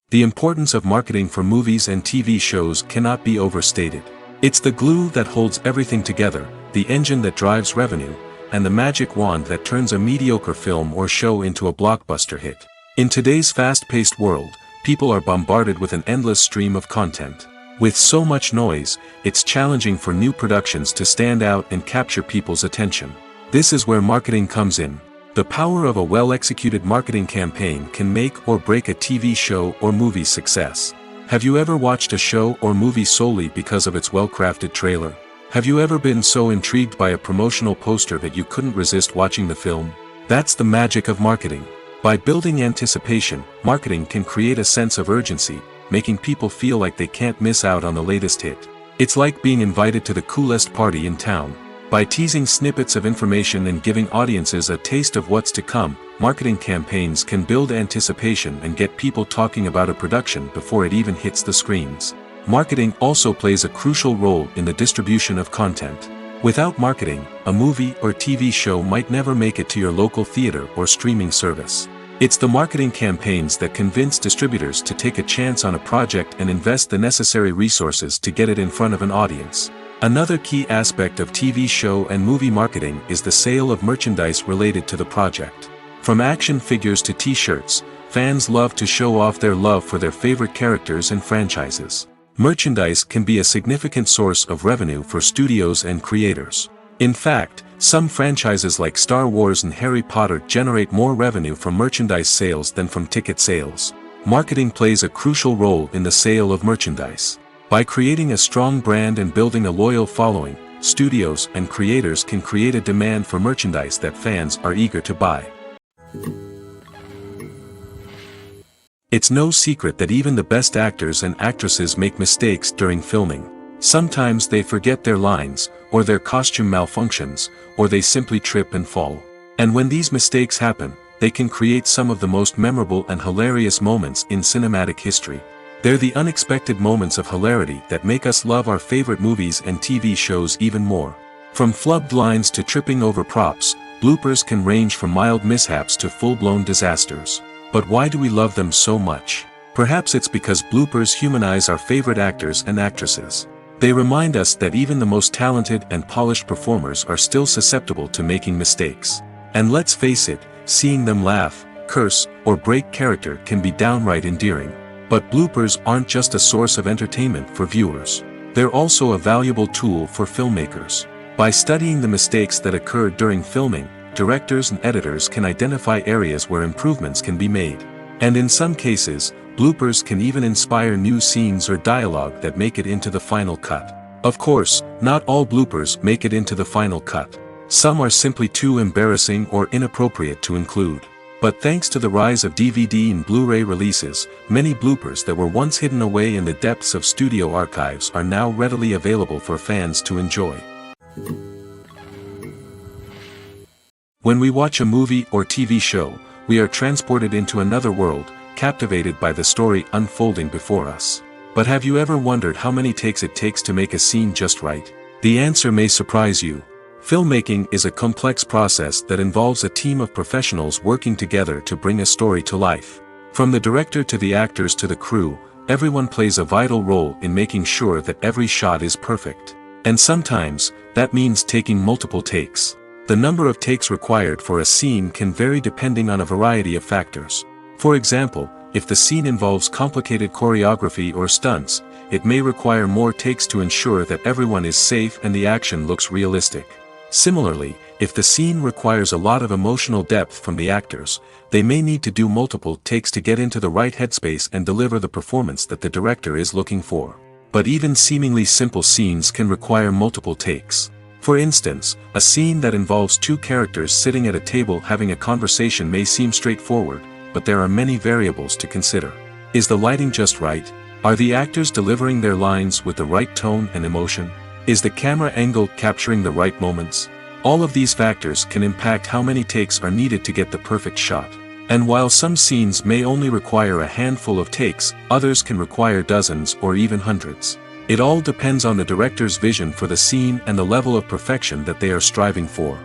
S1: The importance of marketing for movies and TV shows cannot be overstated. It's the glue that holds everything together, the engine that drives revenue, and the magic wand that turns a mediocre film or show into a blockbuster hit. In today's fast-paced world, people are bombarded with an endless stream of content. With so much noise, it's challenging for new productions to stand out and capture people's attention. This is where marketing comes in. The power of a well-executed marketing campaign can make or break a TV show or movie's success. Have you ever watched a show or movie solely because of its well-crafted trailer? Have you ever been so intrigued by a promotional poster that you couldn't resist watching the film? That's the magic of marketing. By building anticipation, marketing can create a sense of urgency, making people feel like they can't miss out on the latest hit. It's like being invited to the coolest party in town. By teasing snippets of information and giving audiences a taste of what's to come, marketing campaigns can build anticipation and get people talking about a production before it even hits the screens. Marketing also plays a crucial role in the distribution of content. Without marketing, a movie or TV show might never make it to your local theater or streaming service. It's the marketing campaigns that convince distributors to take a chance on a project and invest the necessary resources to get it in front of an audience. Another key aspect of TV show and movie marketing is the sale of merchandise related to the project. From action figures to t-shirts, fans love to show off their love for their favorite characters and franchises. Merchandise can be a significant source of revenue for studios and creators. In fact, some franchises like Star Wars and Harry Potter generate more revenue from merchandise sales than from ticket sales. Marketing plays a crucial role in the sale of merchandise. By creating a strong brand and building a loyal following, studios and creators can create a demand for merchandise that fans are eager to buy. It's no secret that even the best actors and actresses make mistakes during filming. Sometimes they forget their lines, or their costume malfunctions, or they simply trip and fall. And when these mistakes happen, they can create some of the most memorable and hilarious moments in cinematic history. They're the unexpected moments of hilarity that make us love our favorite movies and TV shows even more. From flubbed lines to tripping over props, bloopers can range from mild mishaps to full-blown disasters. But why do we love them so much? Perhaps it's because bloopers humanize our favorite actors and actresses. They remind us that even the most talented and polished performers are still susceptible to making mistakes. And let's face it, seeing them laugh, curse, or break character can be downright endearing. But bloopers aren't just a source of entertainment for viewers. They're also a valuable tool for filmmakers. By studying the mistakes that occurred during filming, directors and editors can identify areas where improvements can be made. And in some cases, bloopers can even inspire new scenes or dialogue that make it into the final cut. Of course, not all bloopers make it into the final cut. Some are simply too embarrassing or inappropriate to include. But thanks to the rise of DVD and Blu-ray releases, many bloopers that were once hidden away in the depths of studio archives are now readily available for fans to enjoy. When we watch a movie or TV show, we are transported into another world, captivated by the story unfolding before us. But have you ever wondered how many takes it takes to make a scene just right? The answer may surprise you. Filmmaking is a complex process that involves a team of professionals working together to bring a story to life. From the director to the actors to the crew, everyone plays a vital role in making sure that every shot is perfect. And sometimes, that means taking multiple takes. The number of takes required for a scene can vary depending on a variety of factors. For example, if the scene involves complicated choreography or stunts, it may require more takes to ensure that everyone is safe and the action looks realistic. Similarly, if the scene requires a lot of emotional depth from the actors, they may need to do multiple takes to get into the right headspace and deliver the performance that the director is looking for. But even seemingly simple scenes can require multiple takes. For instance, a scene that involves two characters sitting at a table having a conversation may seem straightforward, but there are many variables to consider. Is the lighting just right? Are the actors delivering their lines with the right tone and emotion? Is the camera angle capturing the right moments? All of these factors can impact how many takes are needed to get the perfect shot. And while some scenes may only require a handful of takes, others can require dozens or even hundreds. It all depends on the director's vision for the scene and the level of perfection that they are striving for.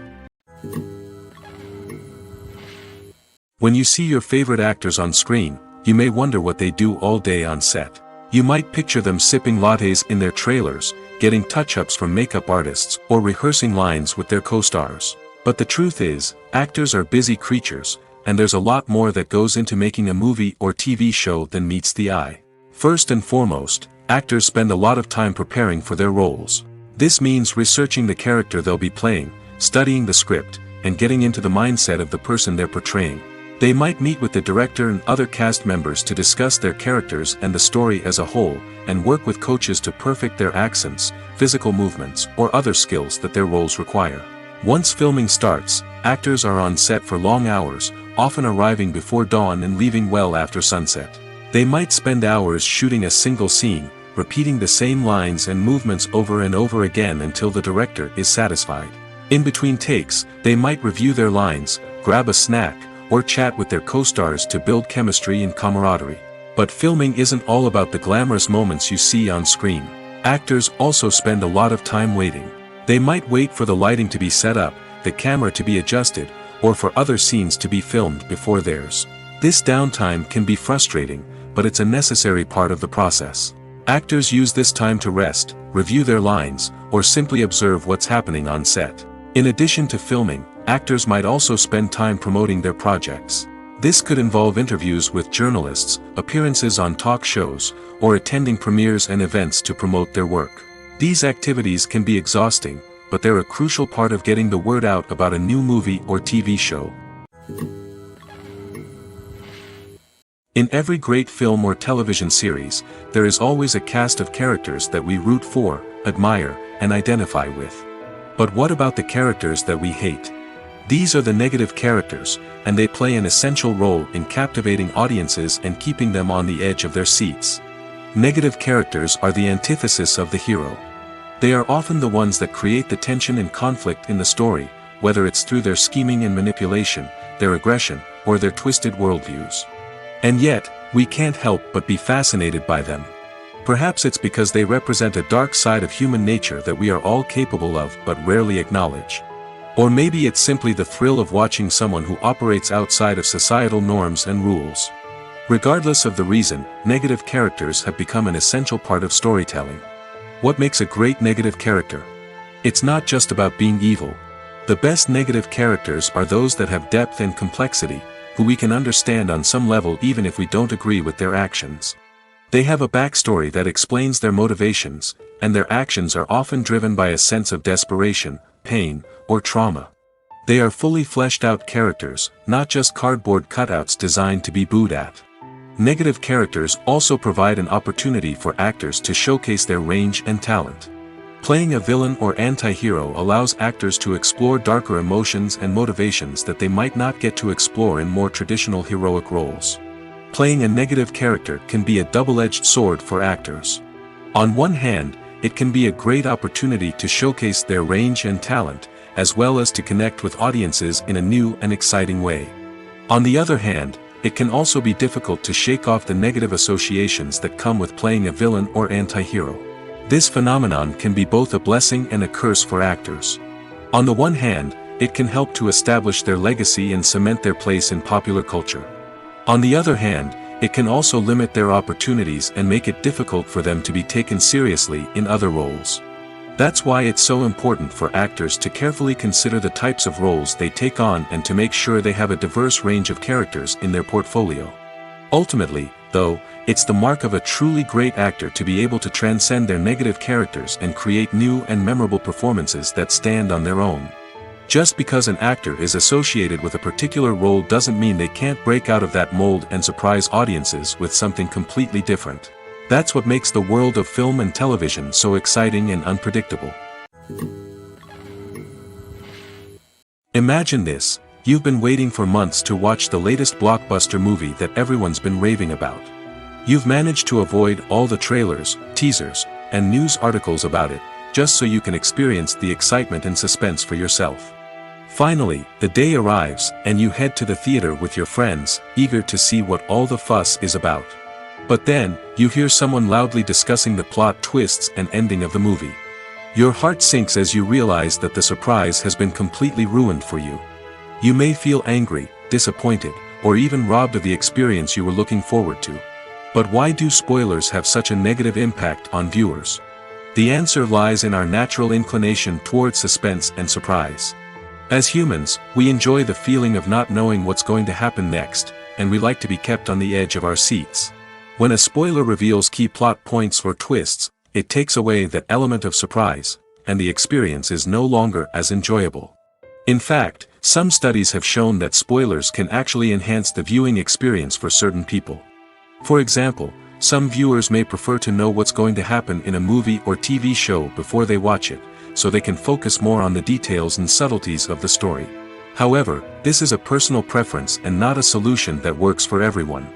S1: When you see your favorite actors on screen, you may wonder what they do all day on set. You might picture them sipping lattes in their trailers, getting touch-ups from makeup artists, or rehearsing lines with their co-stars. But the truth is, actors are busy creatures, and there's a lot more that goes into making a movie or TV show than meets the eye. First and foremost, actors spend a lot of time preparing for their roles. This means researching the character they'll be playing, studying the script, and getting into the mindset of the person they're portraying. They might meet with the director and other cast members to discuss their characters and the story as a whole, and work with coaches to perfect their accents, physical movements, or other skills that their roles require. Once filming starts, actors are on set for long hours, often arriving before dawn and leaving well after sunset. They might spend hours shooting a single scene, repeating the same lines and movements over and over again until the director is satisfied. In between takes, they might review their lines, grab a snack, or chat with their co-stars to build chemistry and camaraderie. But filming isn't all about the glamorous moments you see on screen. Actors also spend a lot of time waiting. They might wait for the lighting to be set up, the camera to be adjusted, or for other scenes to be filmed before theirs. This downtime can be frustrating, but it's a necessary part of the process. Actors use this time to rest, review their lines, or simply observe what's happening on set. In addition to filming, actors might also spend time promoting their projects. This could involve interviews with journalists, appearances on talk shows, or attending premieres and events to promote their work. These activities can be exhausting, but they're a crucial part of getting the word out about a new movie or TV show. In every great film or television series, there is always a cast of characters that we root for, admire, and identify with. But what about the characters that we hate? These are the negative characters, and they play an essential role in captivating audiences and keeping them on the edge of their seats. Negative characters are the antithesis of the hero. They are often the ones that create the tension and conflict in the story, whether it's through their scheming and manipulation, their aggression, or their twisted worldviews. And yet, we can't help but be fascinated by them. Perhaps it's because they represent a dark side of human nature that we are all capable of but rarely acknowledge. Or maybe it's simply the thrill of watching someone who operates outside of societal norms and rules. Regardless of the reason, negative characters have become an essential part of storytelling. What makes a great negative character? It's not just about being evil. The best negative characters are those that have depth and complexity, who we can understand on some level even if we don't agree with their actions. They have a backstory that explains their motivations, and their actions are often driven by a sense of desperation, pain, or trauma. They are fully fleshed out characters, not just cardboard cutouts designed to be booed at. Negative characters also provide an opportunity for actors to showcase their range and talent. Playing a villain or anti-hero allows actors to explore darker emotions and motivations that they might not get to explore in more traditional heroic roles. Playing a negative character can be a double-edged sword for actors. On one hand, it can be a great opportunity to showcase their range and talent, as well as to connect with audiences in a new and exciting way. On the other hand, it can also be difficult to shake off the negative associations that come with playing a villain or anti-hero. This phenomenon can be both a blessing and a curse for actors. On the one hand, it can help to establish their legacy and cement their place in popular culture. On the other hand, it can also limit their opportunities and make it difficult for them to be taken seriously in other roles. That's why it's so important for actors to carefully consider the types of roles they take on and to make sure they have a diverse range of characters in their portfolio. Ultimately, though, it's the mark of a truly great actor to be able to transcend their negative characters and create new and memorable performances that stand on their own. Just because an actor is associated with a particular role doesn't mean they can't break out of that mold and surprise audiences with something completely different. That's what makes the world of film and television so exciting and unpredictable. Imagine this: you've been waiting for months to watch the latest blockbuster movie that everyone's been raving about. You've managed to avoid all the trailers, teasers, and news articles about it, just so you can experience the excitement and suspense for yourself. Finally, the day arrives, and you head to the theater with your friends, eager to see what all the fuss is about. But then, you hear someone loudly discussing the plot twists and ending of the movie. Your heart sinks as you realize that the surprise has been completely ruined for you. You may feel angry, disappointed, or even robbed of the experience you were looking forward to. But why do spoilers have such a negative impact on viewers? The answer lies in our natural inclination toward suspense and surprise. As humans, we enjoy the feeling of not knowing what's going to happen next, and we like to be kept on the edge of our seats. When a spoiler reveals key plot points or twists, it takes away that element of surprise, and the experience is no longer as enjoyable. In fact, some studies have shown that spoilers can actually enhance the viewing experience for certain people. For example, some viewers may prefer to know what's going to happen in a movie or TV show before they watch it, so they can focus more on the details and subtleties of the story. However, this is a personal preference and not a solution that works for everyone.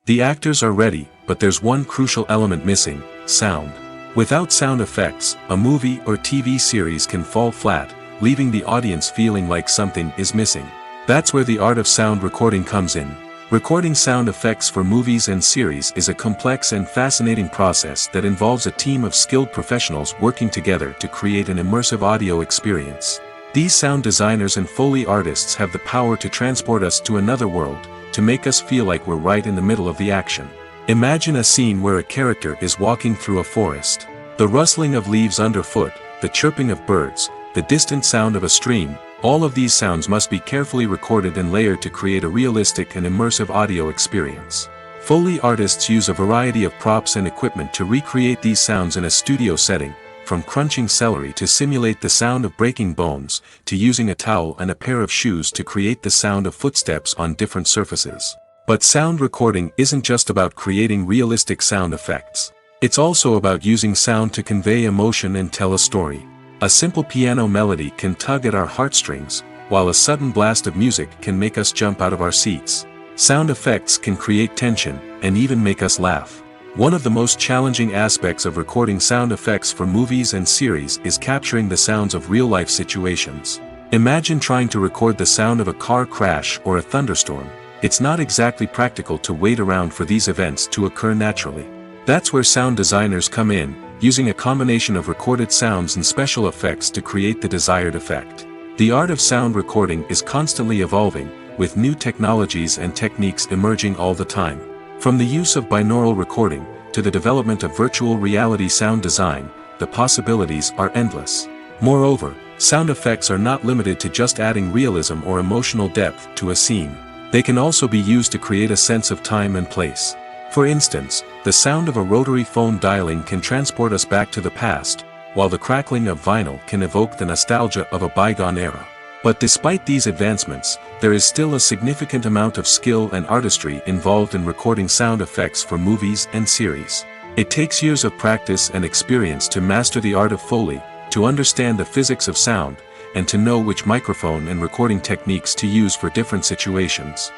S1: The actors are ready, but there's one crucial element missing: sound. Without sound effects, a movie or TV series can fall flat, leaving the audience feeling like something is missing. That's where the art of sound recording comes in. Recording sound effects for movies and series is a complex and fascinating process that involves a team of skilled professionals working together to create an immersive audio experience. These sound designers and Foley artists have the power to transport us to another world, to make us feel like we're right in the middle of the action. Imagine a scene where a character is walking through a forest. The rustling of leaves underfoot, the chirping of birds, the distant sound of a stream, all of these sounds must be carefully recorded and layered to create a realistic and immersive audio experience. Foley artists use a variety of props and equipment to recreate these sounds in a studio setting, from crunching celery to simulate the sound of breaking bones, to using a towel and a pair of shoes to create the sound of footsteps on different surfaces. But sound recording isn't just about creating realistic sound effects. It's also about using sound to convey emotion and tell a story. A simple piano melody can tug at our heartstrings, while a sudden blast of music can make us jump out of our seats. Sound effects can create tension, and even make us laugh. One of the most challenging aspects of recording sound effects for movies and series is capturing the sounds of real-life situations. Imagine trying to record the sound of a car crash or a thunderstorm. It's not exactly practical to wait around for these events to occur naturally. That's where sound designers come in, using a combination of recorded sounds and special effects to create the desired effect. The art of sound recording is constantly evolving, with new technologies and techniques emerging all the time. From the use of binaural recording, to the development of virtual reality sound design, the possibilities are endless. Moreover, sound effects are not limited to just adding realism or emotional depth to a scene. They can also be used to create a sense of time and place. For instance, the sound of a rotary phone dialing can transport us back to the past, while the crackling of vinyl can evoke the nostalgia of a bygone era. But despite these advancements, there is still a significant amount of skill and artistry involved in recording sound effects for movies and series. It takes years of practice and experience to master the art of Foley, to understand the physics of sound, and to know which microphone and recording techniques to use for different situations.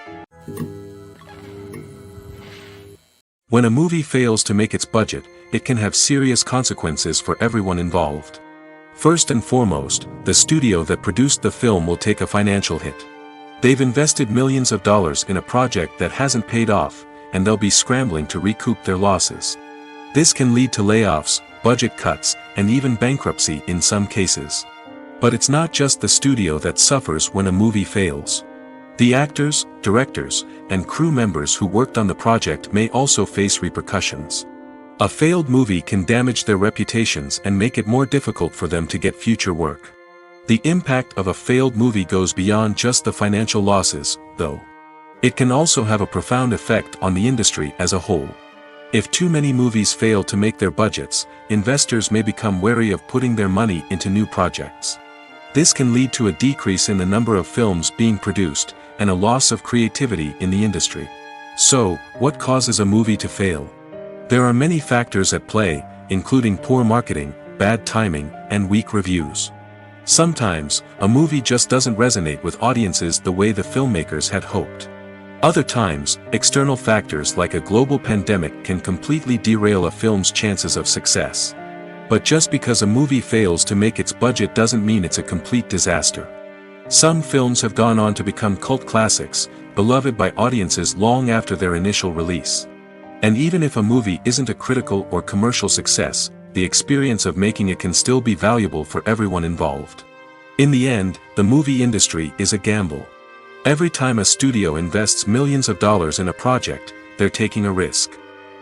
S1: When a movie fails to make its budget, it can have serious consequences for everyone involved. First and foremost, the studio that produced the film will take a financial hit. They've invested millions of dollars in a project that hasn't paid off, and they'll be scrambling to recoup their losses. This can lead to layoffs, budget cuts, and even bankruptcy in some cases. But it's not just the studio that suffers when a movie fails. The actors, directors, and crew members who worked on the project may also face repercussions. A failed movie can damage their reputations and make it more difficult for them to get future work. The impact of a failed movie goes beyond just the financial losses, though. It can also have a profound effect on the industry as a whole. If too many movies fail to make their budgets, investors may become wary of putting their money into new projects. This can lead to a decrease in the number of films being produced, and a loss of creativity in the industry. So, what causes a movie to fail? There are many factors at play, including poor marketing, bad timing, and weak reviews. Sometimes, a movie just doesn't resonate with audiences the way the filmmakers had hoped. Other times, external factors like a global pandemic can completely derail a film's chances of success. But just because a movie fails to make its budget doesn't mean it's a complete disaster. Some films have gone on to become cult classics, beloved by audiences long after their initial release. And even if a movie isn't a critical or commercial success, the experience of making it can still be valuable for everyone involved. In the end, the movie industry is a gamble. Every time a studio invests millions of dollars in a project, they're taking a risk.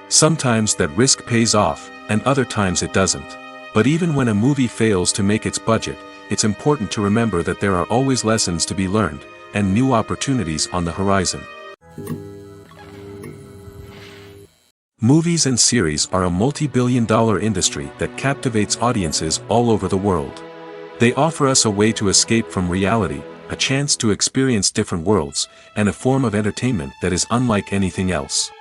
S1: Sometimes that risk pays off, and other times it doesn't. But even when a movie fails to make its budget, it's important to remember that there are always lessons to be learned, and new opportunities on the horizon. Movies and series are a multi-billion-dollar industry that captivates audiences all over the world. They offer us a way to escape from reality, a chance to experience different worlds, and a form of entertainment that is unlike anything else.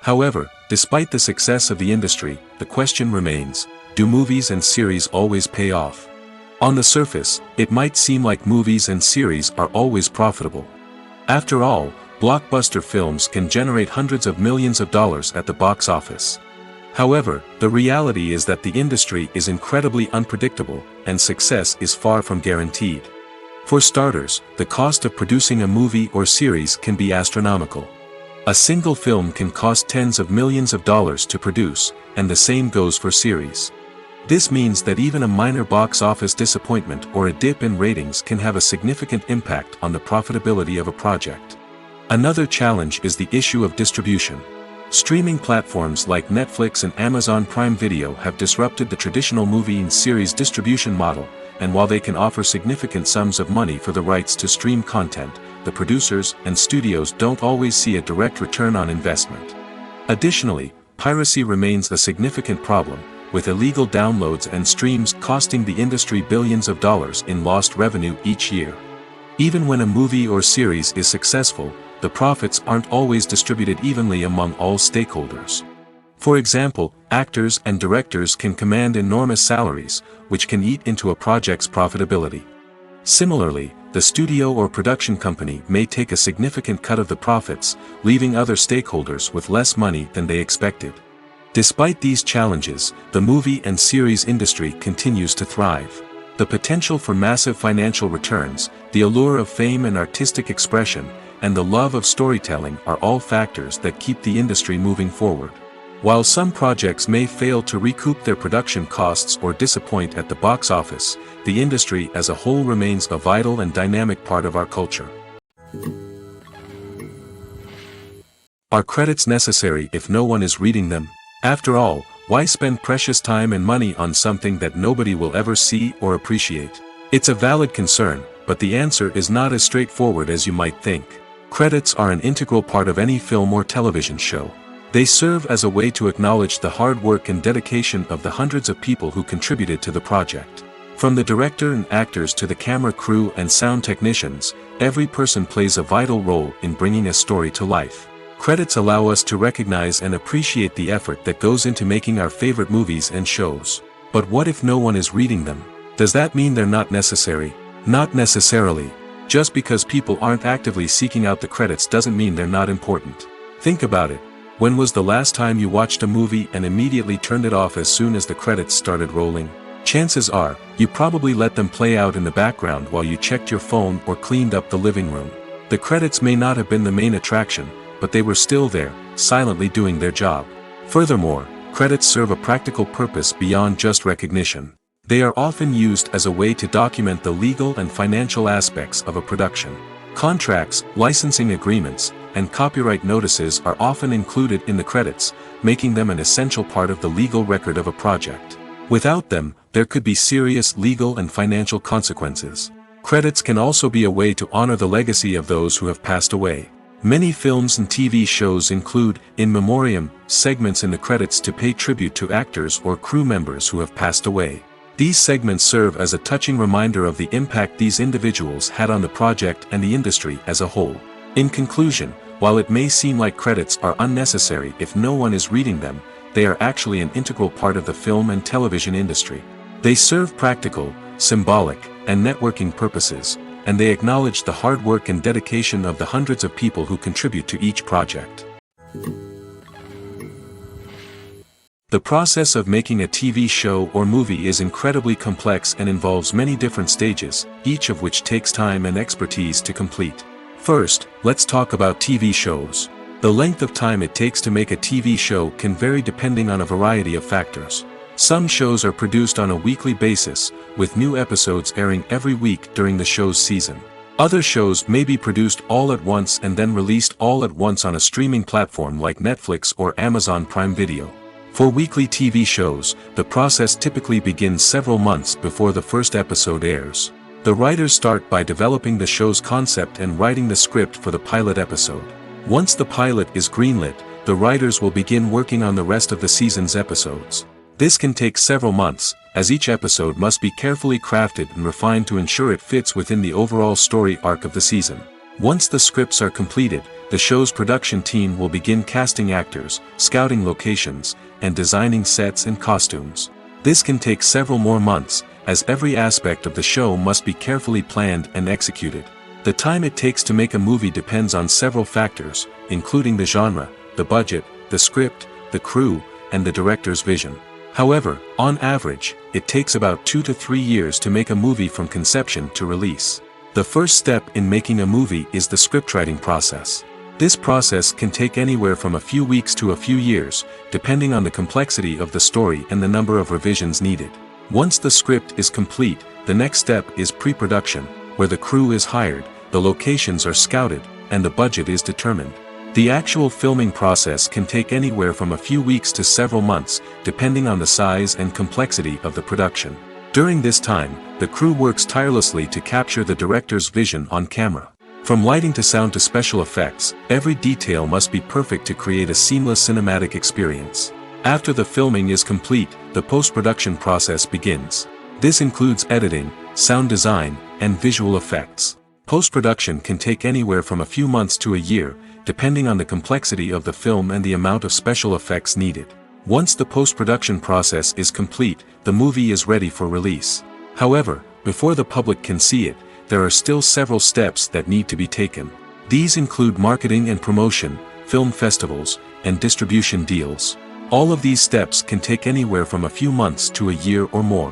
S1: However, despite the success of the industry, the question remains, do movies and series always pay off? On the surface, it might seem like movies and series are always profitable. After all, blockbuster films can generate hundreds of millions of dollars at the box office. However, the reality is that the industry is incredibly unpredictable, and success is far from guaranteed. For starters, the cost of producing a movie or series can be astronomical. A single film can cost tens of millions of dollars to produce, and the same goes for series. This means that even a minor box office disappointment or a dip in ratings can have a significant impact on the profitability of a project. Another challenge is the issue of distribution. Streaming platforms like Netflix and Amazon Prime Video have disrupted the traditional movie and series distribution model, and while they can offer significant sums of money for the rights to stream content, the producers and studios don't always see a direct return on investment. Additionally, piracy remains a significant problem, with illegal downloads and streams costing the industry billions of dollars in lost revenue each year. Even when a movie or series is successful, the profits aren't always distributed evenly among all stakeholders. For example, actors and directors can command enormous salaries, which can eat into a project's profitability. Similarly, the studio or production company may take a significant cut of the profits, leaving other stakeholders with less money than they expected. Despite these challenges, the movie and series industry continues to thrive. The potential for massive financial returns, the allure of fame and artistic expression, and the love of storytelling are all factors that keep the industry moving forward. While some projects may fail to recoup their production costs or disappoint at the box office, the industry as a whole remains a vital and dynamic part of our culture. Are credits necessary if no one is reading them? After all, why spend precious time and money on something that nobody will ever see or appreciate? It's a valid concern, but the answer is not as straightforward as you might think. Credits are an integral part of any film or television show. They serve as a way to acknowledge the hard work and dedication of the hundreds of people who contributed to the project. From the director and actors to the camera crew and sound technicians, every person plays a vital role in bringing a story to life. Credits allow us to recognize and appreciate the effort that goes into making our favorite movies and shows. But what if no one is reading them? Does that mean they're not necessary? Not necessarily. Just because people aren't actively seeking out the credits doesn't mean they're not important. Think about it. When was the last time you watched a movie and immediately turned it off as soon as the credits started rolling? Chances are, you probably let them play out in the background while you checked your phone or cleaned up the living room. The credits may not have been the main attraction, but they were still there, silently doing their job. Furthermore, credits serve a practical purpose beyond just recognition. They are often used as a way to document the legal and financial aspects of a production. Contracts, licensing agreements, and copyright notices are often included in the credits, making them an essential part of the legal record of a project. Without them, there could be serious legal and financial consequences. Credits can also be a way to honor the legacy of those who have passed away. Many films and TV shows include, in memoriam, segments in the credits to pay tribute to actors or crew members who have passed away. These segments serve as a touching reminder of the impact these individuals had on the project and the industry as a whole. In conclusion, while it may seem like credits are unnecessary if no one is reading them, they are actually an integral part of the film and television industry. They serve practical, symbolic, and networking purposes, and they acknowledge the hard work and dedication of the hundreds of people who contribute to each project. The process of making a TV show or movie is incredibly complex and involves many different stages, each of which takes time and expertise to complete. First, let's talk about TV shows. The length of time it takes to make a TV show can vary depending on a variety of factors. Some shows are produced on a weekly basis, with new episodes airing every week during the show's season. Other shows may be produced all at once and then released all at once on a streaming platform like Netflix or Amazon Prime Video. For weekly TV shows, the process typically begins several months before the first episode airs. The writers start by developing the show's concept and writing the script for the pilot episode. Once the pilot is greenlit, the writers will begin working on the rest of the season's episodes. This can take several months, as each episode must be carefully crafted and refined to ensure it fits within the overall story arc of the season. Once the scripts are completed, the show's production team will begin casting actors, scouting locations, and designing sets and costumes. This can take several more months, as every aspect of the show must be carefully planned and executed. The time it takes to make a movie depends on several factors, including the genre, the budget, the script, the crew, and the director's vision. However, on average, it takes about 2 to 3 years to make a movie from conception to release. The first step in making a movie is the scriptwriting process. This process can take anywhere from a few weeks to a few years, depending on the complexity of the story and the number of revisions needed. Once the script is complete, the next step is pre-production, where the crew is hired, the locations are scouted, and the budget is determined. The actual filming process can take anywhere from a few weeks to several months, depending on the size and complexity of the production. During this time, the crew works tirelessly to capture the director's vision on camera. From lighting to sound to special effects, every detail must be perfect to create a seamless cinematic experience. After the filming is complete, the post-production process begins. This includes editing, sound design, and visual effects. Post-production can take anywhere from a few months to a year, depending on the complexity of the film and the amount of special effects needed. Once the post-production process is complete, the movie is ready for release. However, before the public can see it, there are still several steps that need to be taken. These include marketing and promotion, film festivals, and distribution deals. All of these steps can take anywhere from a few months to a year or more.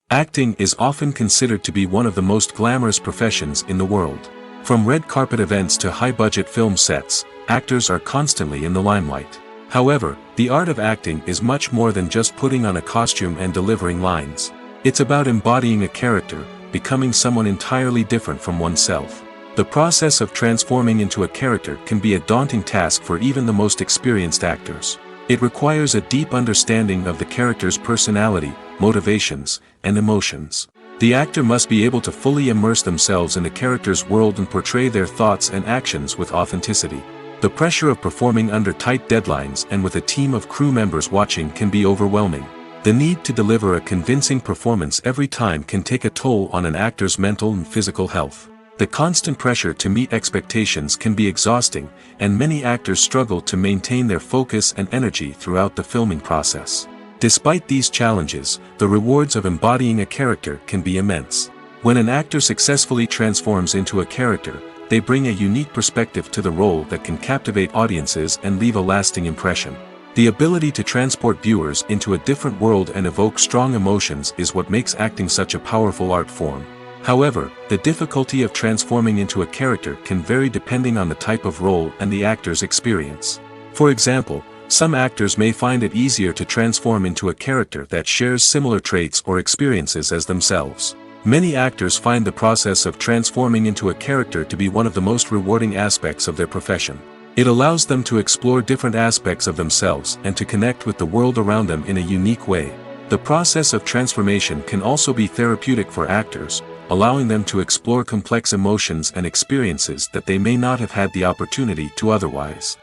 S1: Acting is often considered to be one of the most glamorous professions in the world. From red carpet events to high-budget film sets, actors are constantly in the limelight. However, the art of acting is much more than just putting on a costume and delivering lines. It's about embodying a character, becoming someone entirely different from oneself. The process of transforming into a character can be a daunting task for even the most experienced actors. It requires a deep understanding of the character's personality, motivations, and emotions. The actor must be able to fully immerse themselves in the character's world and portray their thoughts and actions with authenticity. The pressure of performing under tight deadlines and with a team of crew members watching can be overwhelming. The need to deliver a convincing performance every time can take a toll on an actor's mental and physical health. The constant pressure to meet expectations can be exhausting, and many actors struggle to maintain their focus and energy throughout the filming process. Despite these challenges, the rewards of embodying a character can be immense. When an actor successfully transforms into a character, they bring a unique perspective to the role that can captivate audiences and leave a lasting impression. The ability to transport viewers into a different world and evoke strong emotions is what makes acting such a powerful art form. However, the difficulty of transforming into a character can vary depending on the type of role and the actor's experience. For example, some actors may find it easier to transform into a character that shares similar traits or experiences as themselves. Many actors find the process of transforming into a character to be one of the most rewarding aspects of their profession. It allows them to explore different aspects of themselves and to connect with the world around them in a unique way. The process of transformation can also be therapeutic for actors, allowing them to explore complex emotions and experiences that they may not have had the opportunity to otherwise.